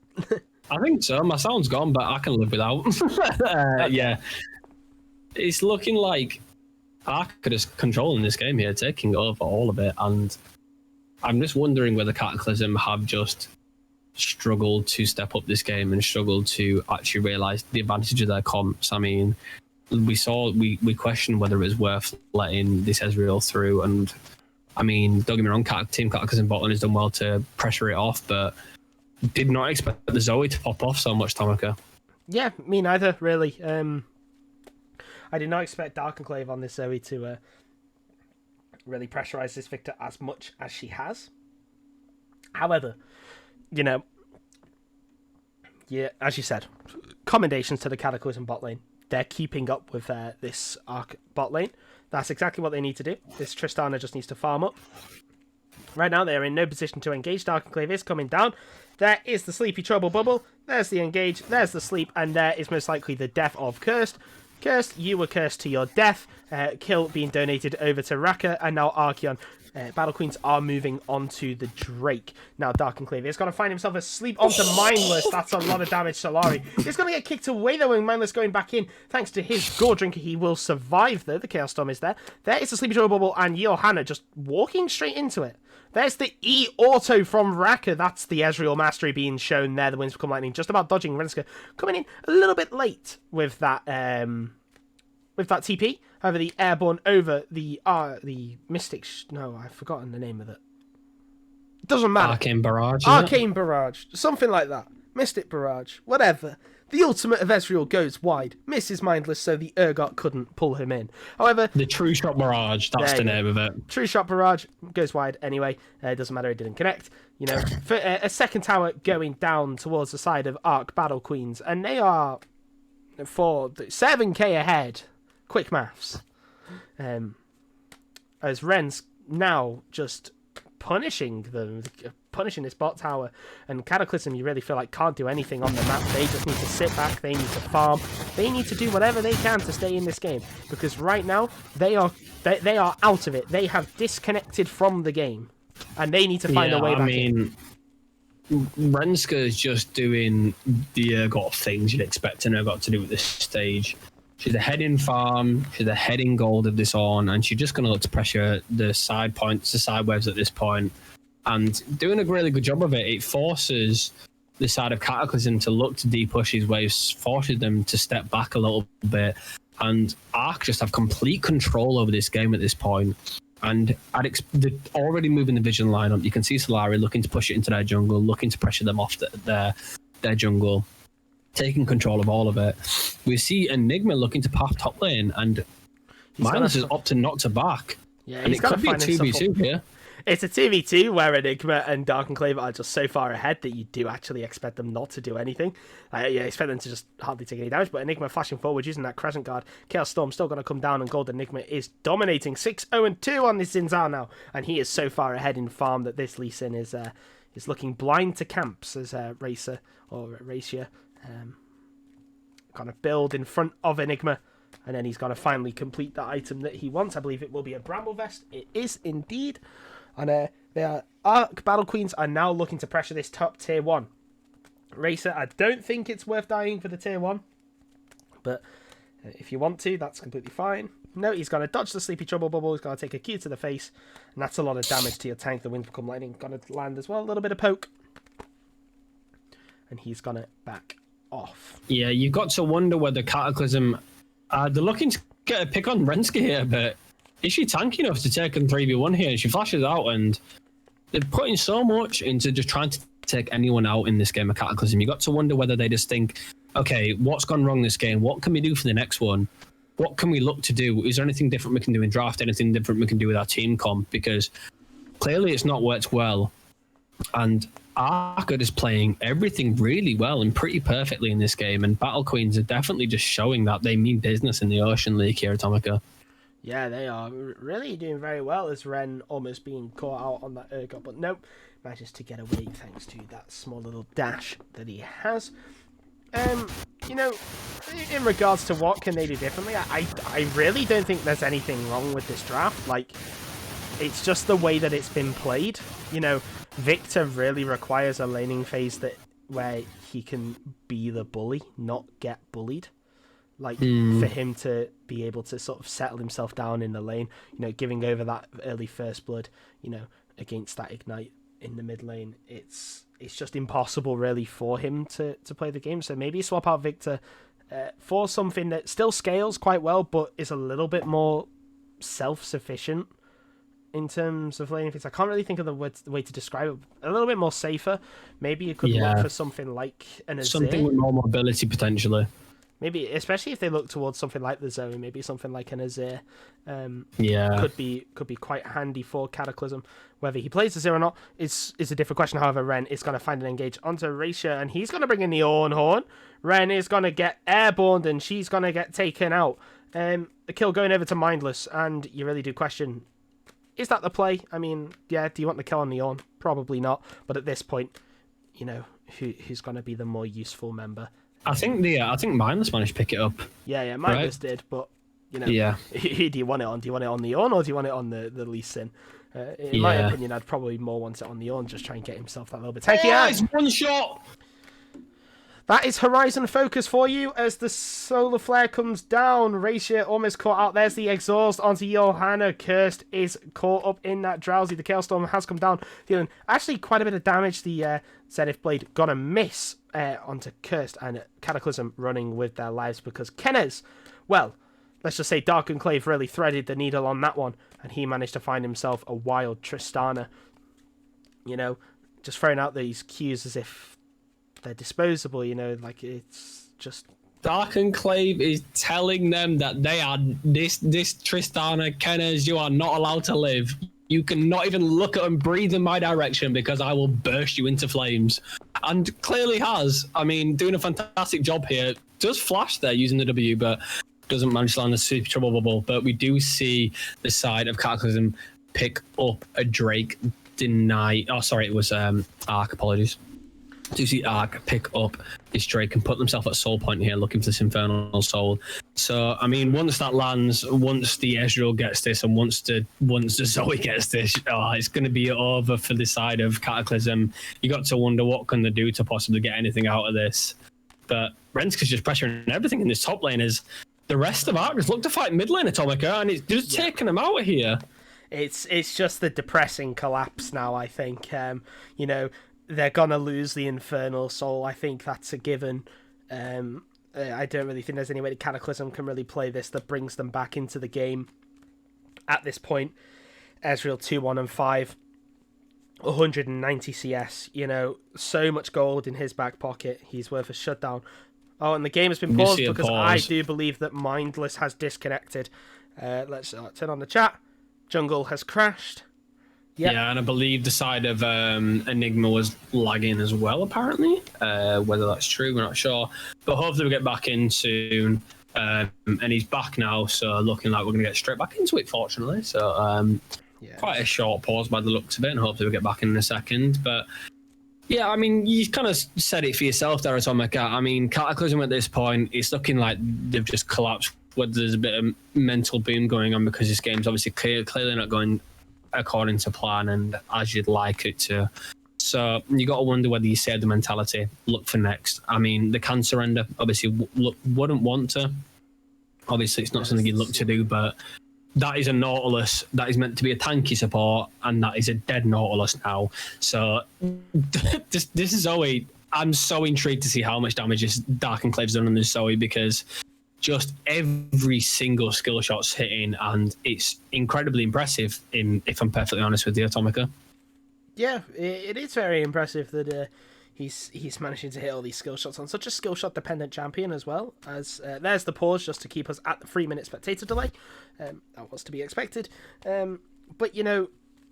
I think so. My sound's gone, but I can live without. Yeah, it's looking like Ark is controlling this game here, taking over all of it, and I'm just wondering whether Cataclysm have just struggled to step up this game and struggled to actually realise the advantage of their comps. I mean, we questioned whether it was worth letting this Ezreal through, and I mean, don't get me wrong, Team Cataclysm bottom has done well to pressure it off, but did not expect the Zoe to pop off so much, Atomika. Yeah, me neither, really. I did not expect Dark Enclave on this Zoe to really pressurize this Victor as much as she has. However, you know, yeah, as you said, commendations to the Cataclysm bot lane. They're keeping up with this Arc bot lane. That's exactly what they need to do. This Tristana just needs to farm up. Right now, they are in no position to engage. Dark Enclave is coming down. There is the Sleepy Trouble Bubble. There's the engage. There's the sleep. And there is most likely the death of Cursed. Cursed, you were cursed to your death. Kill being donated over to Raka. And now Archeon. Battle Queens are moving on to the Drake. Now Dark Enclave is going to find himself asleep onto Mindless. That's a lot of damage. Solari is going to get kicked away though, and Mindless going back in. Thanks to his Gore Drinker, he will survive though. The Chaos Storm is there. There is the Sleepy Trouble Bubble, and Johanna just walking straight into it. There's the E-Auto from Raka. That's the Ezreal Mastery being shown there. The Winds Become Lightning just about dodging. Renska coming in a little bit late with that TP. However, the airborne over the Mystic... no, I've forgotten the name of it. Doesn't matter. Arcane Barrage. Arcane Barrage. Something like that. Mystic Barrage. Whatever. The ultimate of Ezreal goes wide. Misses Mindless, so the Urgot couldn't pull him in. However... the True Shot Barrage. That's the name of it. True Shot Barrage goes wide anyway. Doesn't matter, it didn't connect. You know, for a second tower going down towards the side of Arc Battle Queens, and they are 7k ahead. Quick maths. As Ren's now just punishing this bot tower, and Cataclysm, you really feel like can't do anything on the map. They just need to sit back, they need to farm, they need to do whatever they can to stay in this game, because right now they are out of it. They have disconnected from the game, and they need to find a way back in. Renska is just doing the Urgot things you'd expect an Urgot to do at this stage. She's ahead in farm, she's ahead in gold of this on, and she's just going to look to pressure the side points, the side waves at this point, and doing a really good job of it. It forces the side of Cataclysm to look to de-push these waves, forces them to step back a little bit, and Arc just have complete control over this game at this point. And they're already moving the vision lineup. You can see Solari looking to push it into their jungle, looking to pressure them off their jungle, taking control of all of it. We see Enigma looking to path top lane, and Mindless is opting not to back. Yeah, and it could be a 2v2 here. It's a 2v2 where Enigma and Dark Enclave are just so far ahead that you do actually expect them not to do anything. You expect them to just hardly take any damage, but Enigma flashing forward using that Crescent Guard. Chaos Storm still going to come down, and Gold Enigma is dominating 6-0-2 on this Zinzar now, and he is so far ahead in farm that this Lee Sin is looking blind to camps, as Racer Kind of build in front of Enigma, and then he's going to finally complete the item that he wants. I believe it will be a Bramble Vest. It is indeed. And their Arc Battle Queens are now looking to pressure this top tier 1. Racer, I don't think it's worth dying for the tier 1, but if you want to, that's completely fine. No, he's going to dodge the Sleepy Trouble Bubble. He's going to take a Q to the face, and that's a lot of damage to your tank. The Wings Become Lightning going to land as well. A little bit of poke, and he's going to back off. Yeah, you've got to wonder whether Cataclysm, they're looking to get a pick on Renska here, but is she tanky enough to take on 3v1 here? She flashes out, and they're putting so much into just trying to take anyone out in this game of Cataclysm. You got to wonder whether they just think, okay, what's gone wrong this game? What can we do for the next one? What can we look to do? Is there anything different we can do in draft? Anything different we can do with our team comp? Because clearly it's not worked well. And Arca is playing everything really well and pretty perfectly in this game. And Battle Queens are definitely just showing that they mean business in the Ocean League here at Atomika. Yeah, they are really doing very well, as Ren almost being caught out on that Urgot. But nope, manages to get away thanks to that small little dash that he has. You know, in regards to what can they do differently, I really don't think there's anything wrong with this draft. Like, it's just the way that it's been played. You know, Victor really requires a laning phase where he can be the bully, not get bullied. Like, for him to be able to sort of settle himself down in the lane, you know, giving over that early first blood, you know, against that Ignite in the mid lane, it's just impossible really for him to play the game. So maybe swap out Victor for something that still scales quite well, but is a little bit more self-sufficient in terms of laning things. I can't really think of the way to describe it. A little bit more safer. Maybe you could look for something like an Azir. Something with more mobility potentially. Maybe, especially if they look towards something like the Zoe, maybe something like an Azir could be quite handy for Cataclysm. Whether he plays Azir or not is a different question. However, Ren is going to find an engage onto Raisha, and he's going to bring in the Orn Horn. Ren is going to get airborne, and she's going to get taken out. A kill going over to Mindless, and you really do question, is that the play? I mean, yeah, do you want the kill on the Orn? Probably not. But at this point, you know, who's going to be the more useful member? I think Mindless managed to pick it up. Yeah, Mindless did, but you know, who do you want it on? Do you want it on the Orn, or do you want it on the Lee Sin? In my opinion, I'd probably more want it on the Orn, just try and get himself that little bit tanky. It's one shot. That is Horizon Focus for you as the Solar Flare comes down. Raisha almost caught out. There's the exhaust onto Johanna. Cursed is caught up in that Drowsy. The Chaos Storm has come down, dealing actually quite a bit of damage. The Zenith Blade gonna miss onto Cursed, and Cataclysm running with their lives because Kenners, well, let's just say Dark Enclave really threaded the needle on that one, and he managed to find himself a wild Tristana. You know, just throwing out these Qs as if they're disposable, you know, like it's just... Dark Enclave is telling them that they are this Tristana, Kenners, you are not allowed to live. You cannot even look at and breathe in my direction because I will burst you into flames. And clearly has. I mean, doing a fantastic job here. Does flash there using the W, but doesn't manage to land the Super Trouble Bubble. But we do see the side of Cataclysm pick up a Drake deny. Oh, sorry, it was Arc, apologies. Do see Arc pick up this Drake and put themselves at soul point here, looking for this Infernal Soul. So, I mean, once that lands, once the Ezreal gets this, and once the Zoe gets this, it's going to be over for the side of Cataclysm. You got to wonder what can they do to possibly get anything out of this. But Renska's just pressuring everything in this top lane as the rest of Arc just look to fight mid lane Atomika, and it's just taking them out of here. It's just the depressing collapse now, I think. You know, they're going to lose the Infernal Soul. I think that's a given. I don't really think there's any way that Cataclysm can really play this that brings them back into the game at this point. Ezreal 2-1-5, 190 CS, you know, so much gold in his back pocket. He's worth a shutdown. Oh, and the game has been paused because I do believe that Mindless has disconnected. Let's turn on the chat. Jungle has crashed. Yep. Yeah, and I believe the side of Enigma was lagging as well, apparently. Whether that's true, we're not sure. But hopefully we'll get back in soon. And he's back now, so looking like we're going to get straight back into it, fortunately. So quite a short pause by the looks of it, and hopefully we'll get back in a second. But Yeah, I mean, you kind of said it for yourself there, Atomika. I mean, Cataclysm at this point, it's looking like they've just collapsed. Whether there's a bit of mental boom going on because this game's obviously clearly not going according to plan and as you'd like it to. So you got to wonder whether you save the mentality, look for next. I mean, they can surrender. Obviously, wouldn't want to. Obviously, it's not something you'd look to do, but that is a Nautilus that is meant to be a tanky support, and that is a dead Nautilus now. So this is Zoe. I'm so intrigued to see how much damage this Dark Enclave's done on this Zoe, because just every single skill shot's hitting, and it's incredibly impressive, if I'm perfectly honest with you, Atomika. Yeah, it is very impressive that he's managing to hit all these skill shots on such a skill shot dependent champion as well. As there's the pause just to keep us at the 3-minute spectator delay. That was to be expected. But you know,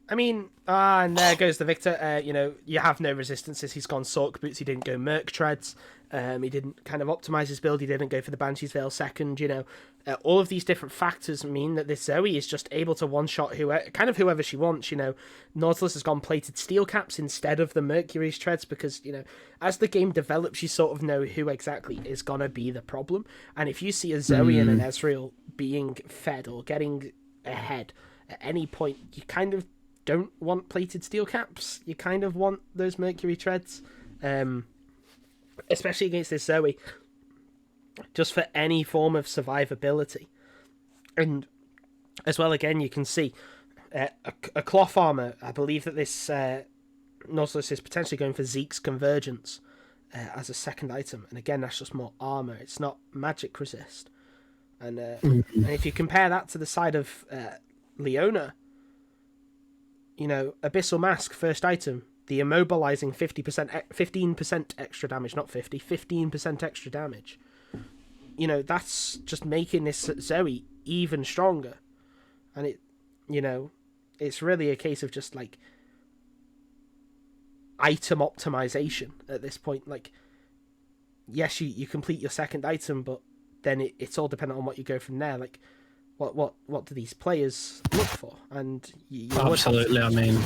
I mean, and there goes the Victor. You know, you have no resistances. He's gone Sork Boots. He didn't go Merc Treads. He didn't kind of optimize his build. He didn't go for the Banshee's Veil second. You know, all of these different factors mean that this Zoe is just able to one-shot whoever she wants. You know, Nautilus has gone plated steel caps instead of the Mercury's treads because, you know, as the game develops, you sort of know who exactly is gonna be the problem. And if you see a Zoe and an Ezreal being fed or getting ahead at any point, you kind of don't want plated steel caps. You kind of want those Mercury treads. Especially against this Zoe, just for any form of survivability. And as well, again, you can see a cloth armor. I believe that this Nautilus is potentially going for Zeke's Convergence as a second item. And again, that's just more armor. It's not magic resist. And if you compare that to the side of Leona, you know, Abyssal Mask, first item, the immobilizing 15% extra damage, not 50, 15% extra damage. You know, that's just making this Zoe even stronger. And it, you know, it's really a case of just like item optimization at this point. Like, yes, you complete your second item, but then it's all dependent on what you go from there. Like, what do these players look for? And absolutely, I mean,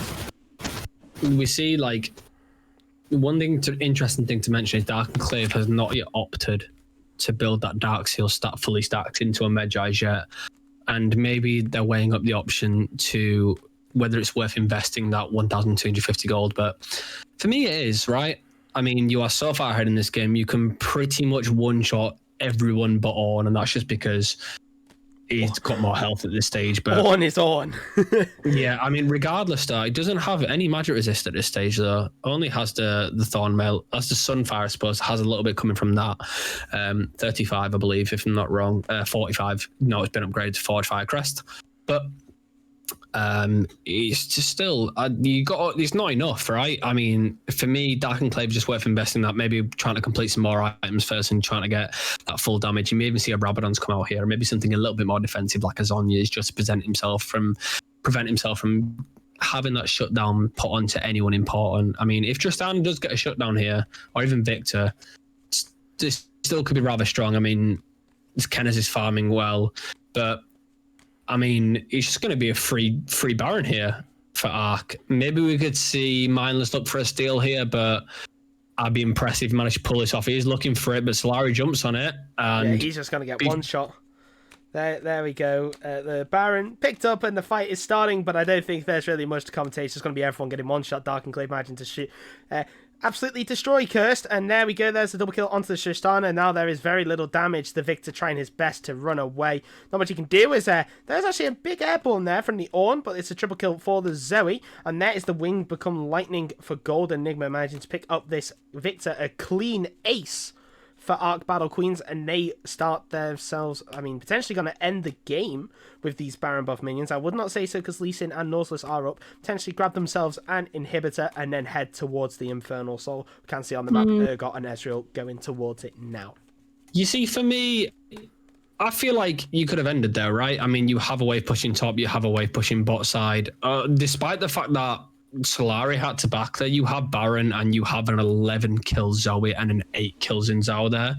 we see, like, interesting thing to mention is Dark Enclave has not yet opted to build that Dark Seal fully stacked into a Medjai's yet, and maybe they're weighing up the option to whether it's worth investing that 1,250 gold. But for me, it is, right? I mean, you are so far ahead in this game, you can pretty much one-shot everyone but Ornn, and that's just because he's got more health at this stage. But Ornn is on. Yeah, I mean, regardless, though, it doesn't have any magic resist at this stage, though. Only has the Thorn Mail. That's the Sunfire, I suppose. Has a little bit coming from that. 35, I believe, if I'm not wrong. 45. No, it's been upgraded to 45 Crest. But it's just still, it's not enough, right? I mean, for me, Dark Enclave is just worth investing that, maybe trying to complete some more items first and trying to get that full damage. You may even see a Rabadon's come out here, or maybe something a little bit more defensive like a Zonya's, just to prevent himself from having that shutdown put onto anyone important. I mean, if Tristan does get a shutdown here, or even Victor, this still could be rather strong. I mean, Kenneth is farming well, but I mean, it's just going to be a free Baron here for Ark. Maybe we could see Mindless look for a steal here, but I'd be impressed if he managed to pull this off. He's looking for it, but Solari jumps on it. And yeah, he's just going to get one shot. There we go. The Baron picked up and the fight is starting, but I don't think there's really much to commentate. It's just going to be everyone getting one shot. Dark Enclave managing to shoot. Absolutely destroy Cursed, and there we go. There's the double kill onto the Tristana. Now there is very little damage. The Victor trying his best to run away. Not much he can do. There's actually a big airborne there from the Ornn, but it's a triple kill for the Zoe. And there is the wing become lightning for Gold Enigma, managing to pick up this Victor, a clean ace for Ark Battle Queens, and they start themselves, I mean, potentially going to end the game with these Baron buff minions. I would not say so because Lee Sin and Nautilus are up. Potentially grab themselves an inhibitor and then head towards the Infernal Soul. We can see on the map Urgot and Ezreal going towards it now. You see, for me, I feel like you could have ended there, right? I mean, you have a wave pushing top, you have a wave pushing bot side. Despite the fact that Solari had to back there, you have Baron and you have an 11 kill Zoe and an 8 kill Xin Zhao there.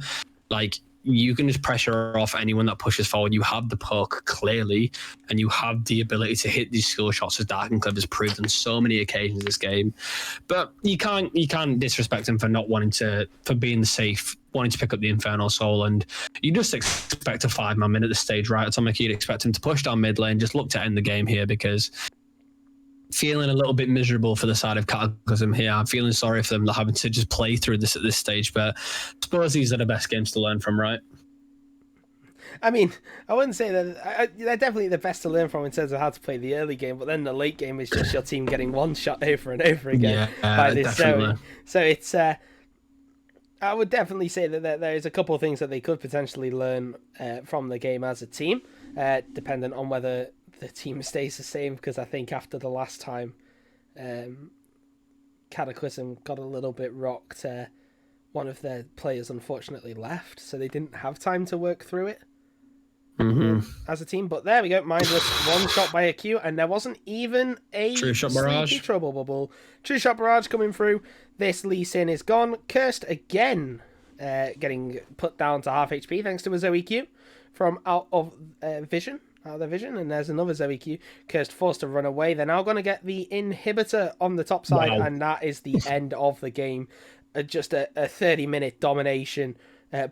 Like, you can just pressure off anyone that pushes forward. You have the puck clearly, and you have the ability to hit these skill shots, as Darkencliffe has proved on so many occasions this game. But you can't disrespect him for not wanting for being safe, wanting to pick up the Infernal Soul, and you just expect a 5-man min at the stage, right? Atomika, you'd expect him to push down mid lane, just look to end the game here, because feeling a little bit miserable for the side of Cataclysm here. I'm feeling sorry for them not having to just play through this at this stage, but I suppose these are the best games to learn from, right? I mean, I wouldn't say that they're definitely the best to learn from in terms of how to play the early game, but then the late game is just your team getting one shot over and over again by this definitely. Zoe. So it's I would definitely say that there is a couple of things that they could potentially learn from the game as a team, dependent on whether the team stays the same, because I think after the last time Cataclysm got a little bit rocked, one of their players unfortunately left, so they didn't have time to work through it as a team. But there we go, mindless one shot by a Q, and there wasn't even a True shot sneaky barrage. trouble bubble. True shot barrage coming through. This Lee Sin is gone. Cursed again, getting put down to half HP thanks to a Zoe Q from out of vision. Out of their vision, and there's another Zoe Q. Cursed forced to run away. They're now going to get the inhibitor on the top side, and that is the end of the game. Just a 30-minute domination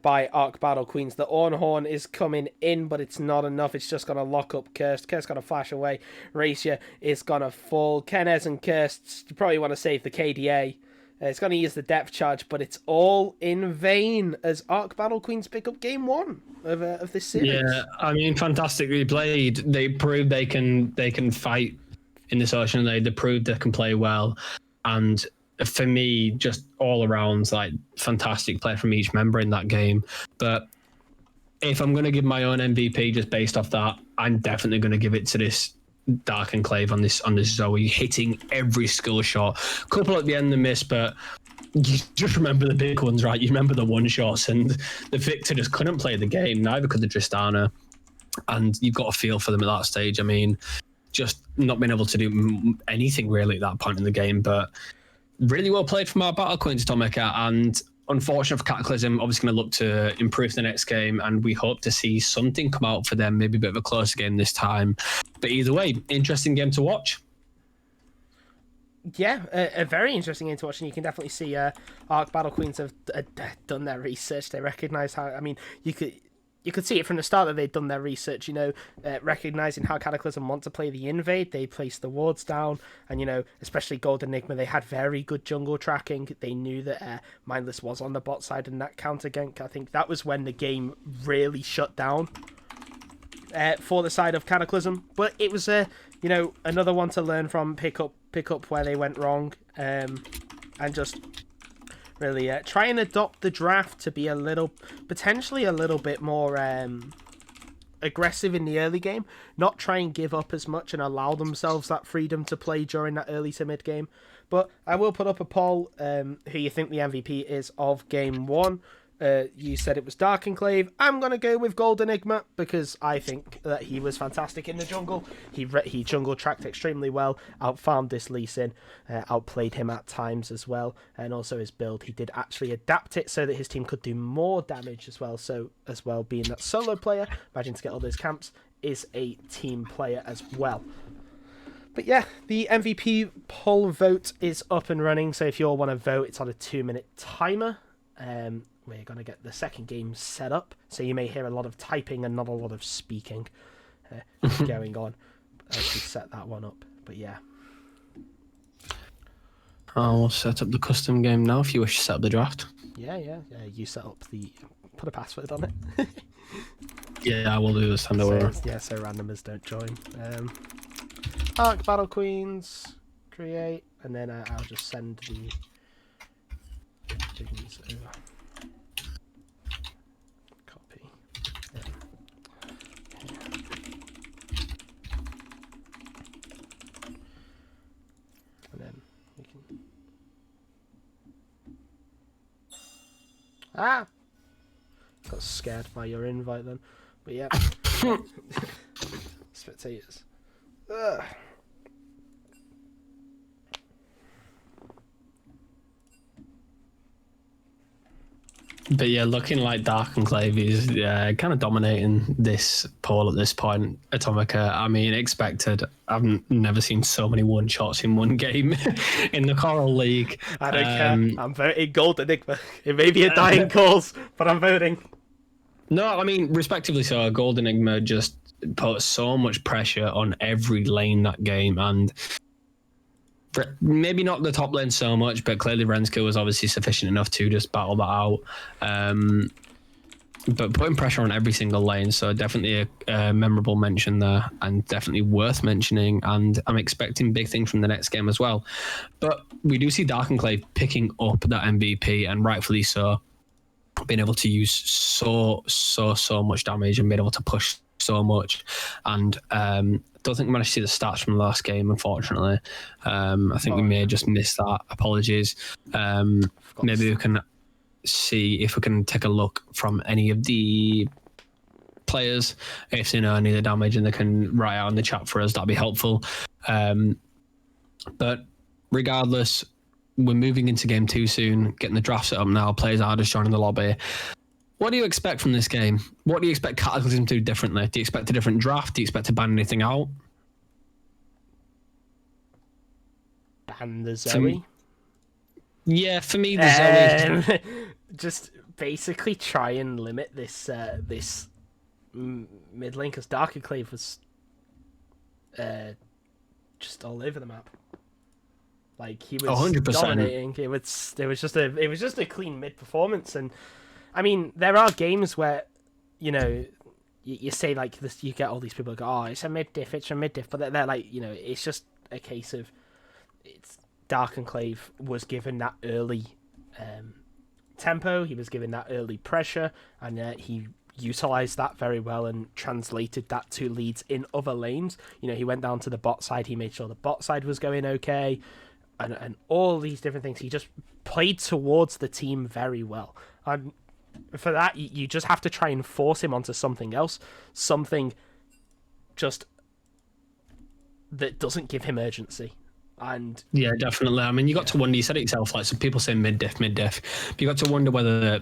by Arc Battle Queens. The Ornhorn is coming in, but it's not enough. It's just going to lock up Cursed. Cursed going to flash away. Racia is going to fall. Kenez and Cursed, you probably want to save the KDA. It's going to use the depth charge, but it's all in vain as Arc Battle Queens pick up game 1 of this series. Yeah, I mean, fantastically played. They proved they can fight in this ocean. They proved they can play well, and for me, just all around, like, fantastic play from each member in that game. But if I'm going to give my own MVP just based off that, I'm definitely going to give it to this Dark Enclave on this Zoe, hitting every skill shot. Couple at the end the miss, but you just remember the big ones, right? You remember the one shots, and the Victor just couldn't play the game. Neither could the Tristana, and you've got a feel for them at that stage. I mean, just not being able to do anything really at that point in the game, but really well played from our Battle Queens, Atomika, and unfortunate for Cataclysm, obviously going to look to improve the next game, and we hope to see something come out for them, maybe a bit of a closer game this time. But either way, interesting game to watch. Yeah, a very interesting game to watch, and you can definitely see Arc Battle Queens have done their research. They recognise how, I mean, you could see it from the start that they'd done their research, recognising how Cataclysm want to play the invade. They placed the wards down, and, especially Gold Enigma, they had very good jungle tracking. They knew that Mindless was on the bot side, and that counter gank, I think that was when the game really shut down for the side of Cataclysm. But it was, another one to learn from, pick up where they went wrong, and just really try and adopt the draft to be potentially a little bit more aggressive in the early game, not try and give up as much and allow themselves that freedom to play during that early to mid game. But I will put up a poll, who you think the MVP is of game 1. You said it was Dark Enclave. I'm going to go with Gold Enigma because I think that he was fantastic in the jungle. He jungle tracked extremely well, outfarmed this Lee Sin, outplayed him at times as well, and also his build, he did actually adapt it so that his team could do more damage as well. So as well, being that solo player, imagine to get all those camps, is a team player as well. But yeah, the MVP poll vote is up and running, so if you all want to vote, it's on a 2-minute timer. We're going to get the second game set up, so you may hear a lot of typing and not a lot of speaking going on as we set that one up. But yeah. I'll set up the custom game now if you wish to set up the draft. Yeah, you set up put a password on it. Yeah, I will do this time. So randomers don't join. Arc Battle Queens, create, and then I'll just send the things over. Copy. Yeah. And then we can. Got scared by your invite then, but yeah. Spectators. Ugh. But yeah, looking like Dark Enclave is kind of dominating this poll at this point. Atomica, I mean, expected. I've never seen so many one shots in one game in the CoraL League. I don't care. I'm voting Gold Enigma. It may be a dying cause, but I'm voting. No, I mean, respectively so. Gold Enigma just put so much pressure on every lane that game, and maybe not the top lane so much, but clearly Renska was obviously sufficient enough to just battle that out. But putting pressure on every single lane, so definitely a memorable mention there, and definitely worth mentioning. And I'm expecting big things from the next game as well. But we do see Dark Enclave picking up that MVP, and rightfully so, being able to use so much damage and being able to push so much. And don't think we managed to see the stats from the last game, unfortunately. I think we may have just missed that. Apologies. Maybe we can see if we can take a look from any of the players if they know any of the damage, and they can write out in the chat for us. That'd be helpful. But regardless, we're moving into game 2 soon, getting the draft set up now. Players are just joining the lobby. What do you expect from this game? What do you expect Cataclysm to do differently? Do you expect a different draft? Do you expect to ban anything out? Ban the Zoe? Yeah, for me, the Zoe... Just basically try and limit this mid lane, because Dark Enclave was just all over the map. Like, he was 100%. dominating. It was just a clean mid performance. And I mean, there are games where, you know, you say like this, you get all these people go, oh, it's a mid diff, but they're like, you know, it's just a case of Dark Enclave was given that early tempo, he was given that early pressure, and he utilized that very well and translated that to leads in other lanes. You know, he went down to the bot side, he made sure the bot side was going okay, and all these different things. He just played towards the team very well. And for that, you just have to try and force him onto something else, something just that doesn't give him urgency. And yeah, definitely. I mean, you got to wonder. You said it yourself. Like, some people say mid diff, but you got to wonder whether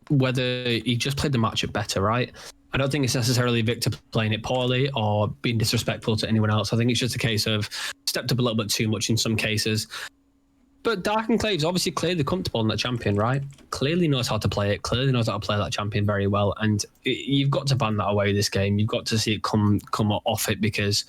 he just played the matchup better, right? I don't think it's necessarily Victor playing it poorly or being disrespectful to anyone else. I think it's just a case of stepped up a little bit too much in some cases. But Dark Enclave's obviously clearly comfortable in that champion, right? Clearly knows how to play it. Clearly knows how to play that champion very well. And you've got to ban that away this game. You've got to see it come off it, because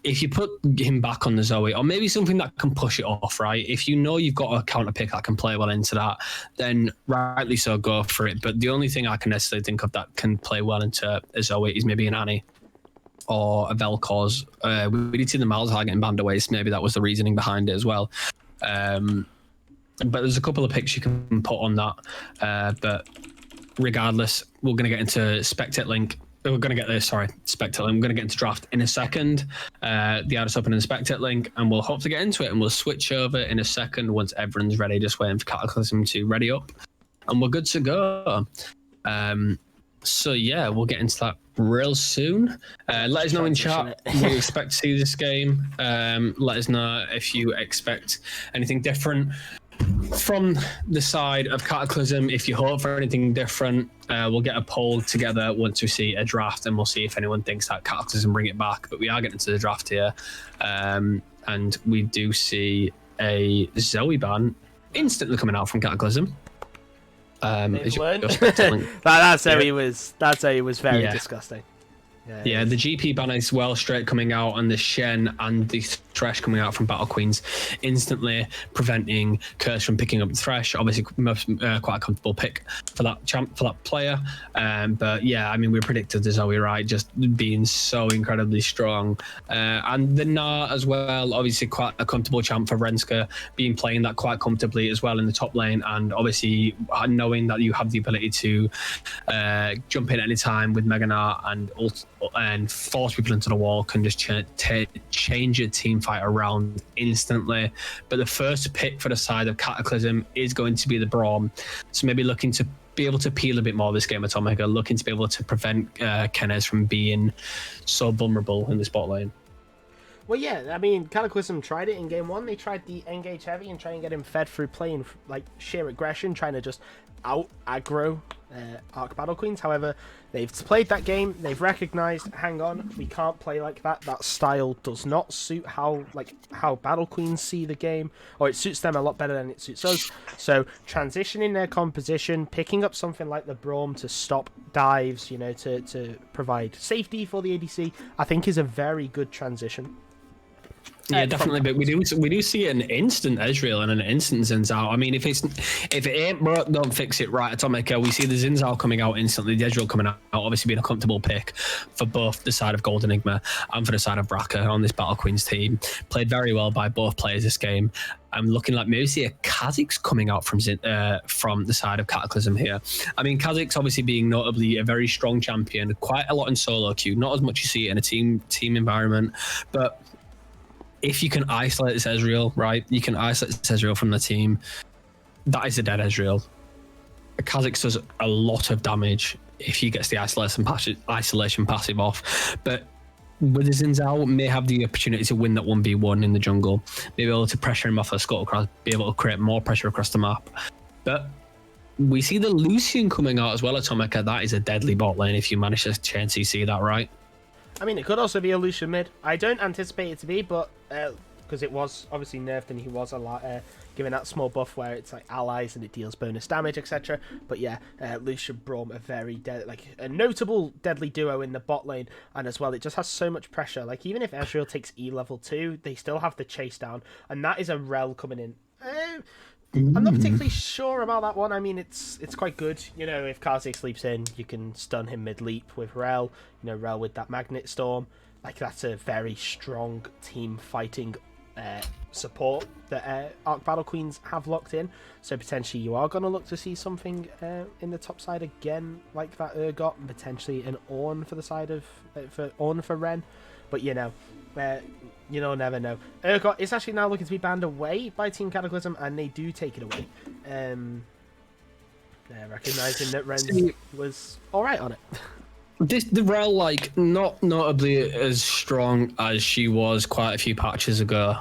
if you put him back on the Zoe, or maybe something that can push it off, right? If you know you've got a counter pick that can play well into that, then rightly so, go for it. But the only thing I can necessarily think of that can play well into a Zoe is maybe an Annie or a Vel'Koz. We did see the Malzahar getting banned away, so maybe that was the reasoning behind it as well. But there's a couple of picks you can put on that. But regardless, we're going to get into Spectate Link. We're going to get this, Spectate Link. I'm going to get into draft in a second. The Addis Open and Spectate Link, and we'll hope to get into it, and we'll switch over in a second once everyone's ready. Just waiting for Cataclysm to ready up, and we're good to go. So yeah, we'll get into that real soon. Let us know in chat what you expect to see this game. Let us know if you expect anything different from the side of Cataclysm. If you hope for anything different, we'll get a poll together once we see a draft, and we'll see if anyone thinks that Cataclysm bring it back. But we are getting to the draft here, and we do see a Zoe ban instantly coming out from Cataclysm. That's how he was very disgusting. Yeah, the GP banner is well straight coming out, and the Shen and the Thresh coming out from Battle Queens, instantly preventing Curse from picking up the Thresh. Obviously, quite a comfortable pick for that player. But yeah, I mean, we predicted the Zoe, right? Just being so incredibly strong. And the Gnar as well, obviously quite a comfortable champ for Renska, playing that quite comfortably as well in the top lane, and obviously knowing that you have the ability to jump in at any time with Mega Gnar and force people into the wall can just change your team fight around instantly. But the first pick for the side of Cataclysm is going to be the Braum, so maybe looking to be able to peel a bit more this game at Atomika, looking to be able to prevent Kenez from being so vulnerable in the spot lane. Well, yeah, I mean, Cataclysm tried it in game one. They tried the engage heavy and try and get him fed through playing like sheer aggression, trying to just out aggro Arc Battle Queens. However, they've played that game. They've recognized, hang on, we can't play like that. That style does not suit how Battle Queens see the game, or it suits them a lot better than it suits us. So transitioning their composition, picking up something like the Braum to stop dives, you know, to provide safety for the ADC, I think is a very good transition. Yeah, definitely. But we do see an instant Ezreal and an instant Zinzao. I mean, if it ain't broke, don't fix it, right? Atomika. We see the Zinzao coming out instantly, the Ezreal coming out, obviously being a comfortable pick for both the side of Gold Enigma and for the side of Braca on this Battle Queens team. Played very well by both players this game. I'm looking like maybe see a Kha'Zix coming out from the side of Cataclysm here. I mean, Kha'Zix obviously being notably a very strong champion, quite a lot in solo queue, not as much you see it in a team environment, but if you can isolate this Ezreal, right? You can isolate this Ezreal from the team. That is a dead Ezreal. Kha'Zix does a lot of damage if he gets the isolation passive off. But with the Zinzao, may have the opportunity to win that 1v1 in the jungle. Be able to pressure him off the scuttlecraft, be able to create more pressure across the map. But we see the Lucian coming out as well, Atomika. That is a deadly bot lane if you manage to chain CC that, right? I mean, it could also be a Lucian mid. I don't anticipate it to be, but because it was obviously nerfed and he was a lot given that small buff where it's like allies and it deals bonus damage, etc. But yeah, Lucian Braum, a very a notable deadly duo in the bot lane, and as well it just has so much pressure. Like even if Ezreal takes E level 2, they still have the chase down, and that is a rel coming in. I'm not particularly sure about that one. I mean, it's quite good. You know, if Kha'Zix sleeps in, you can stun him mid-leap with Rel. You know, Rel with that Magnet Storm. Like, that's a very strong team fighting support that Arc Battle Queens have locked in. So potentially you are going to look to see something in the top side again, like that Urgot, and potentially an Ornn for the side of Ornn for Ren. But you know, never know. Urgot is actually now looking to be banned away by Team Cataclysm, and they do take it away. Recognizing that Ren was alright on it. The Rel, like, not notably as strong as she was quite a few patches ago.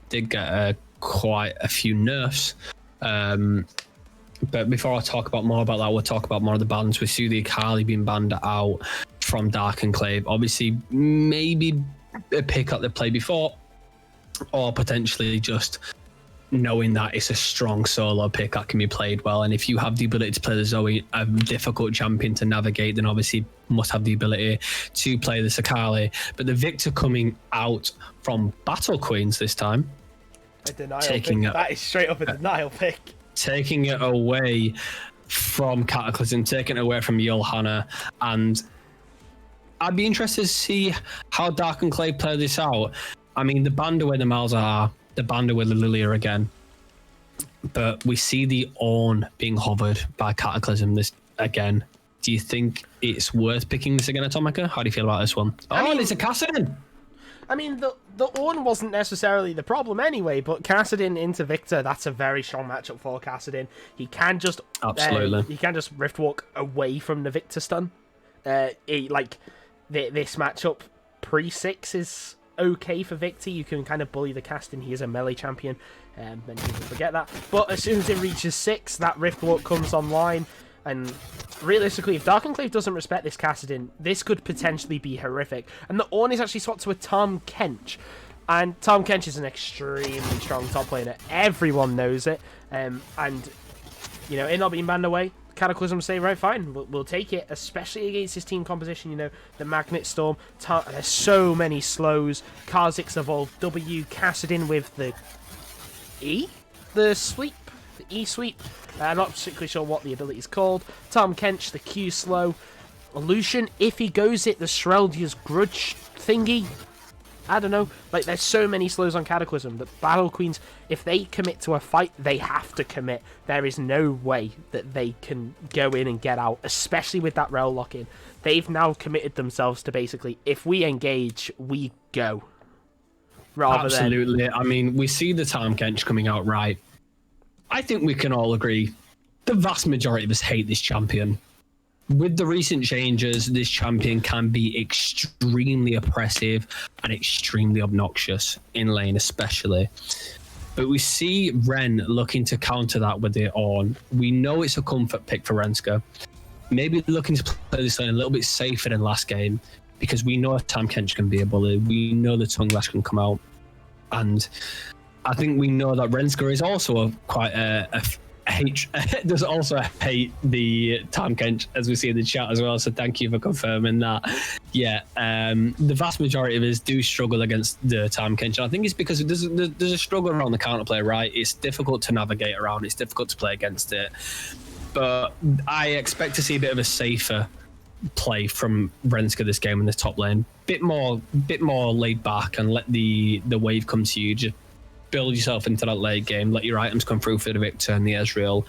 Did get quite a few nerfs. But before I talk about more about that, we'll talk about more of the bans. We see the Akali being banned out from Dark Enclave. Obviously, maybe a pick up they played before, or potentially just knowing that it's a strong solo pick that can be played well. And if you have the ability to play the Zoe, a difficult champion to navigate, then obviously must have the ability to play the Akali. But the Victor coming out from Battle Queens this time, a denial pick. That is straight up a denial pick. Taking it away from Cataclysm, taking it away from Johanna, and I'd be interested to see how Dark Enclave play this out. I mean, the band away the Malzahar, the band away the Lilia again, but we see the Ornn being hovered by Cataclysm this again. Do you think it's worth picking this again, Atomika? How do you feel about this one? And it's a Kassadin! I mean, the Ornn wasn't necessarily the problem anyway, but Kassadin into Victor, that's a very strong matchup for Kassadin. He can just Rift Walk away from the Victor stun. This matchup pre-6 is okay for Victor. You can kind of bully the casting. He is a melee champion. Many people forget that. But as soon as it reaches 6, that Rift Walk comes online. And realistically, if Dark Enclave doesn't respect this Kassadin, this could potentially be horrific. And the Ornn is actually swapped to a Tahm Kench. And Tahm Kench is an extremely strong top laner. Everyone knows it. And, you know, it not being banned away, Cataclysm say, right, fine, we'll take it, especially against his team composition. You know, the Magnet Storm, there's so many slows. Kha'Zix evolved W, Kassadin with the E? The sweep? The E sweep? I'm not particularly sure what the ability is called. Tahm Kench, the Q slow. Lucian, if he goes it, the Shreldia's Grudge thingy. I don't know. Like, there's so many slows on Cataclysm that Battle Queens, if they commit to a fight, they have to commit. There is no way that they can go in and get out, especially with that rel lock-in. They've now committed themselves to basically, if we engage, we go. Absolutely. I mean, we see the Tahm Kench coming out right. I think we can all agree the vast majority of us hate this champion. with the recent changes, this champion can be extremely oppressive and extremely obnoxious in lane, especially. But we see Ren looking to counter that with the Ornn. We know it's a comfort pick for Renska. Maybe looking to play this lane a little bit safer than last game, because we know Tahm Kench can be a bully. We know the tongue lash can come out. And I think we know that Renska is also quite a hate. Does also hate the Tahm Kench, as we see in the chat as well. So thank you for confirming that. Yeah, the vast majority of us do struggle against the Tahm Kench. I think it's because there's a struggle around the counterplay, right? It's difficult to navigate around. It's difficult to play against it. But I expect to see a bit of a safer play from Renska this game in the top lane. Bit more laid back and let the wave come to you. Just build yourself into that late game. Let your items come through for the Victor and the Ezreal.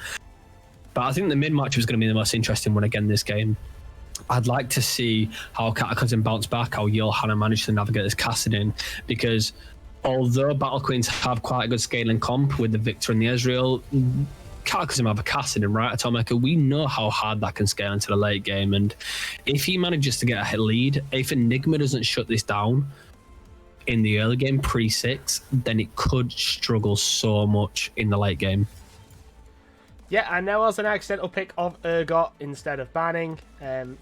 But I think the mid match was going to be the most interesting one again this game. I'd like to see how Cataclysm bounce back, how Johanna managed to navigate this Kassadin, because although Battle Queens have quite a good scaling comp with the Victor and the Ezreal, Cataclysm have a Kassadin, right? Atomika, we know how hard that can scale into the late game, and if he manages to get a lead, if Enigma doesn't shut this down in the early game pre-6, then it could struggle so much in the late game. Yeah, and there was an accidental pick of Urgot instead of banning,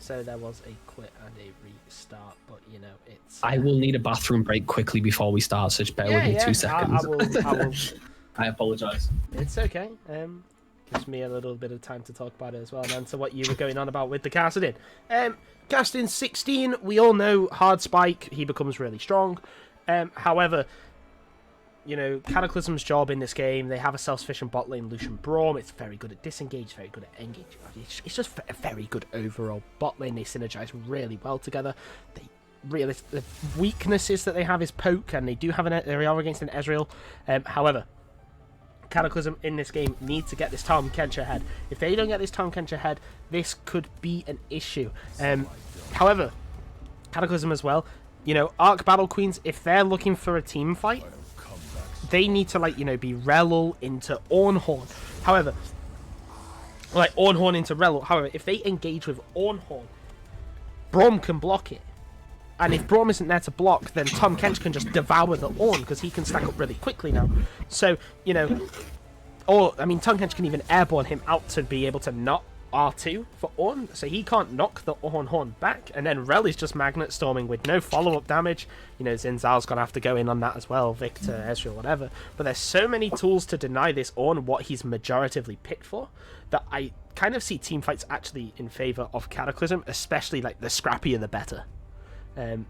so there was a quit and a restart, but you know, it's... I will need a bathroom break quickly before we start, so just bear with me 2 seconds. I will. I apologise. It's okay. Gives me a little bit of time to talk about it as well, and answer what you were going on about with the Kassadin. Kassadin 16, we all know hard spike, he becomes really strong. However, you know, Cataclysm's job in this game, they have a self-sufficient bot lane, Lucian Braum. It's very good at disengage, very good at engage. It's just a very good overall bot lane. They synergize really well together. The weaknesses that they have is poke, and they are against an Ezreal. However, Cataclysm in this game need to get this Tahm Kench ahead. If they don't get this Tahm Kench ahead, this could be an issue. However, Cataclysm as well, you know, Arc Battle Queens, if they're looking for a team fight, they need to, like, you know, be Relul into Ornhorn. However, like, Ornhorn into Relul. However, if they engage with Ornhorn, Braum can block it. And if Braum isn't there to block, then Tahm Kench can just devour the Ornn, because he can stack up really quickly now. So, you know, or, I mean, Tahm Kench can even airborne him out to be able to not R2 for Ornn, so he can't knock the Ornhorn back, and then Rel is just magnet storming with no follow-up damage. You know, Zinzal's gonna have to go in on that as well, Victor, Ezreal, whatever. But there's so many tools to deny this Ornn what he's majoritively picked for, that I kind of see teamfights actually in favour of Cataclysm, especially, like, the scrappier the better.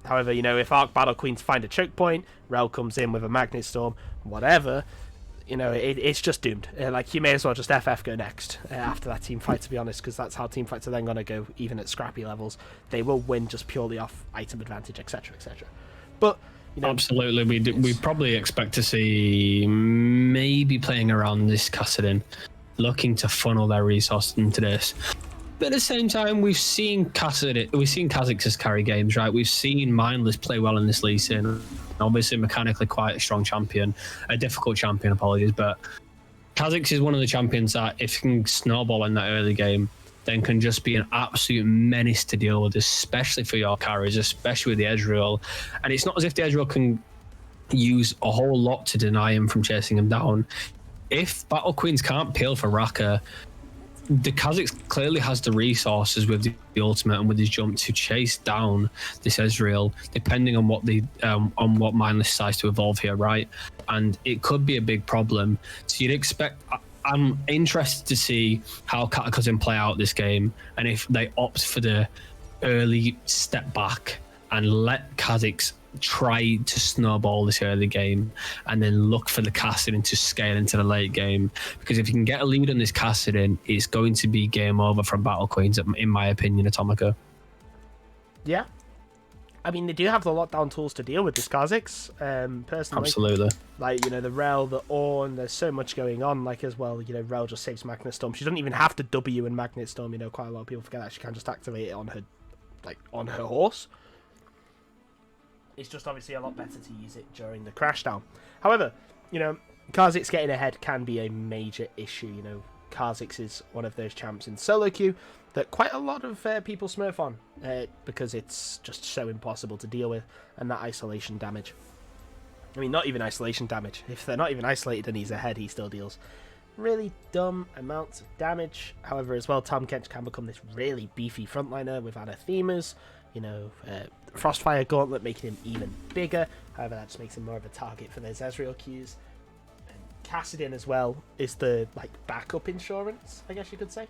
However, you know, if Arc Battle Queens find a choke point, Rel comes in with a magnet storm, whatever, you know, it's just doomed. Like, you may as well just FF go next after that team fight, to be honest, because that's how team fights are then going to go, even at scrappy levels. They will win just purely off item advantage, etc., etc. But, you know... Absolutely, we probably expect to see maybe playing around this Kassadin, looking to funnel their resources into this. But at the same time, we've seen Kha'Zix carry games, right? We've seen Mindless play well in this Lee Sin. Obviously, mechanically quite a strong champion, a difficult champion, apologies. But Kha'Zix is one of the champions that, if he can snowball in that early game, then can just be an absolute menace to deal with, especially for your carries, especially with the Ezreal. And it's not as if the Ezreal can use a whole lot to deny him from chasing him down. If Battle Queens can't peel for Raka, the Kha'Zix clearly has the resources with the ultimate and with his jump to chase down this Ezreal, depending on what Mindless decides to evolve here, right? And it could be a big problem. So you'd expect... I'm interested to see how Cataclysm play out this game, and if they opt for the early step back and let Kha'Zix try to snowball this early game and then look for the Kassadin to scale into the late game. Because if you can get a lead on this Kassadin, it's going to be game over from Battle Queens, in my opinion, Atomika. Yeah. I mean, they do have the lockdown tools to deal with this Kha'Zix, personally. Absolutely. Like, you know, the Rel, the Ornn, there's so much going on, like, as well. You know, Rel just saves Magnet Storm. She doesn't even have to W in Magnet Storm, you know, quite a lot of people forget that she can just activate it on her, like, on her horse. It's just obviously a lot better to use it during the crash down. However, you know, Kha'Zix getting ahead can be a major issue, you know. Kha'Zix is one of those champs in solo queue that quite a lot of people smurf on because it's just so impossible to deal with, and that isolation damage. I mean, not even isolation damage. If they're not even isolated and he's ahead, he still deals really dumb amounts of damage. However, as well, Tahm Kench can become this really beefy frontliner with anathemas, Frostfire Gauntlet making him even bigger. However, that just makes him more of a target for those Ezreal queues. And Kassadin as well is the backup insurance, I guess you could say,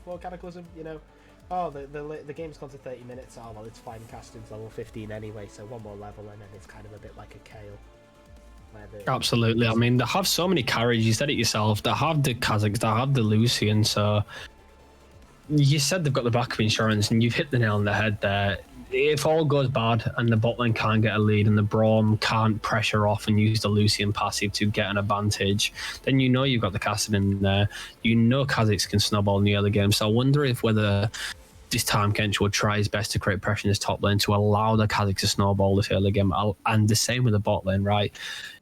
for Cataclysm. The game's gone to 30 minutes. Oh well, it's fine. Kassadin's level 15 anyway, so one more level and then it's kind of a bit like a Kale. Absolutely. I mean, they have so many carries. You said it yourself. They have the Kha'Zix, they have the Lucian. So you said they've got the backup insurance, and you've hit the nail on the head there. If all goes bad and the bot lane can't get a lead and the Braum can't pressure off and use the Lucian passive to get an advantage, then you've got the Kassadin there. Kha'Zix can snowball in the early game. So I wonder whether this time Kench will try his best to create pressure in his top lane to allow the Kha'Zix to snowball this early game. And the same with the bot lane, right?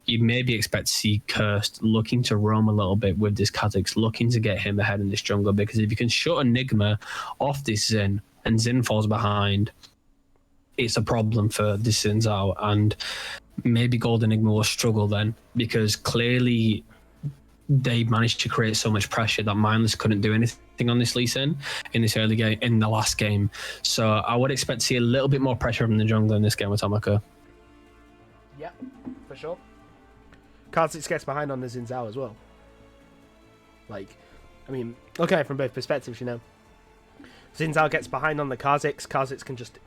You maybe expect to see Cursed looking to roam a little bit with this Kha'Zix, looking to get him ahead in this jungle, because if you can shut Enigma off this Xin and Xin falls behind, it's a problem for this Xin Zhao, and maybe Gold Enigma will struggle then, because clearly they managed to create so much pressure that Mindless couldn't do anything on this Lee Sin in this early game, in the last game. So I would expect to see a little bit more pressure from the jungle in this game with Atomika. Yeah, for sure. Kha'Zix gets behind on the Xin Zhao as well. Looking at it from both perspectives, Xin Zhao gets behind on the Kha'Zix. Kha'Zix can just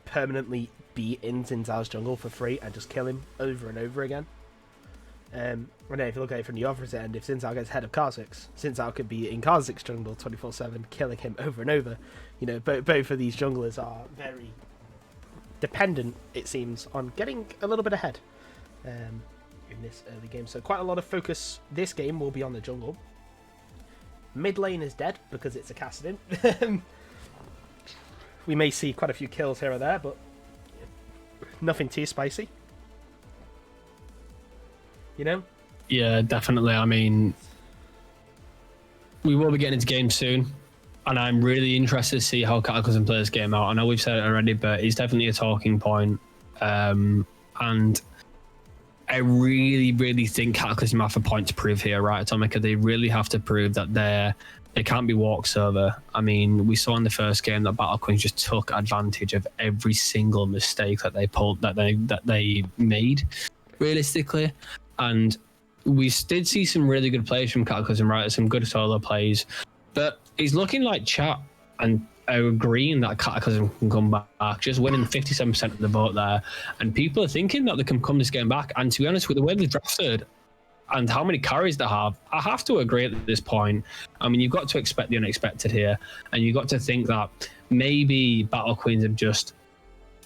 permanently be in Xin Zhao's jungle for free and just kill him over and over again. And then if you look at it from the opposite end, if Xin Zhao gets ahead of Kha'Zix, Xin Zhao could be in Kha'Zix jungle 24/7, killing him over and over. Both of these junglers are very dependent, it seems, on getting a little bit ahead in this early game. So quite a lot of focus this game will be on the jungle. Mid lane is dead because it's a Kassadin. We may see quite a few kills here or there, but nothing too spicy. Yeah, definitely. I mean, we will be getting into games soon, and I'm really interested to see how Cataclysm play this game out. I know we've said it already, but it's definitely a talking point. And I really, really think Cataclysm have a point to prove here, right, Atomika? They really have to prove that they can't be walks over. I mean, we saw in the first game that Battle Queens just took advantage of every single mistake that they made, realistically. And we did see some really good plays from Cataclysm, right? Some good solo plays. But it's looking like chat and are agreeing that Cataclysm can come back, just winning 57% of the vote there. And people are thinking that they can come this game back. And to be honest, with the way they've drafted and how many carries they have, I have to agree at this point. I mean, you've got to expect the unexpected here. And you've got to think that maybe Battle Queens have just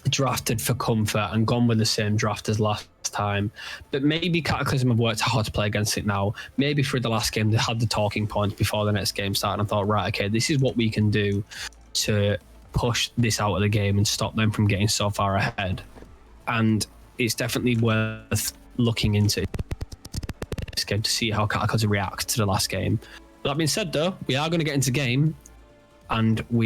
drafted for comfort and gone with the same draft as last time. But maybe Cataclysm have worked hard to play against it now. Maybe through the last game, they had the talking points before the next game started and thought, right, okay, this is what we can do to push this out of the game and stop them from getting so far ahead. And it's definitely worth looking into this game to see how Cataclysm react to the last game. That being said, though, we are going to get into game, and we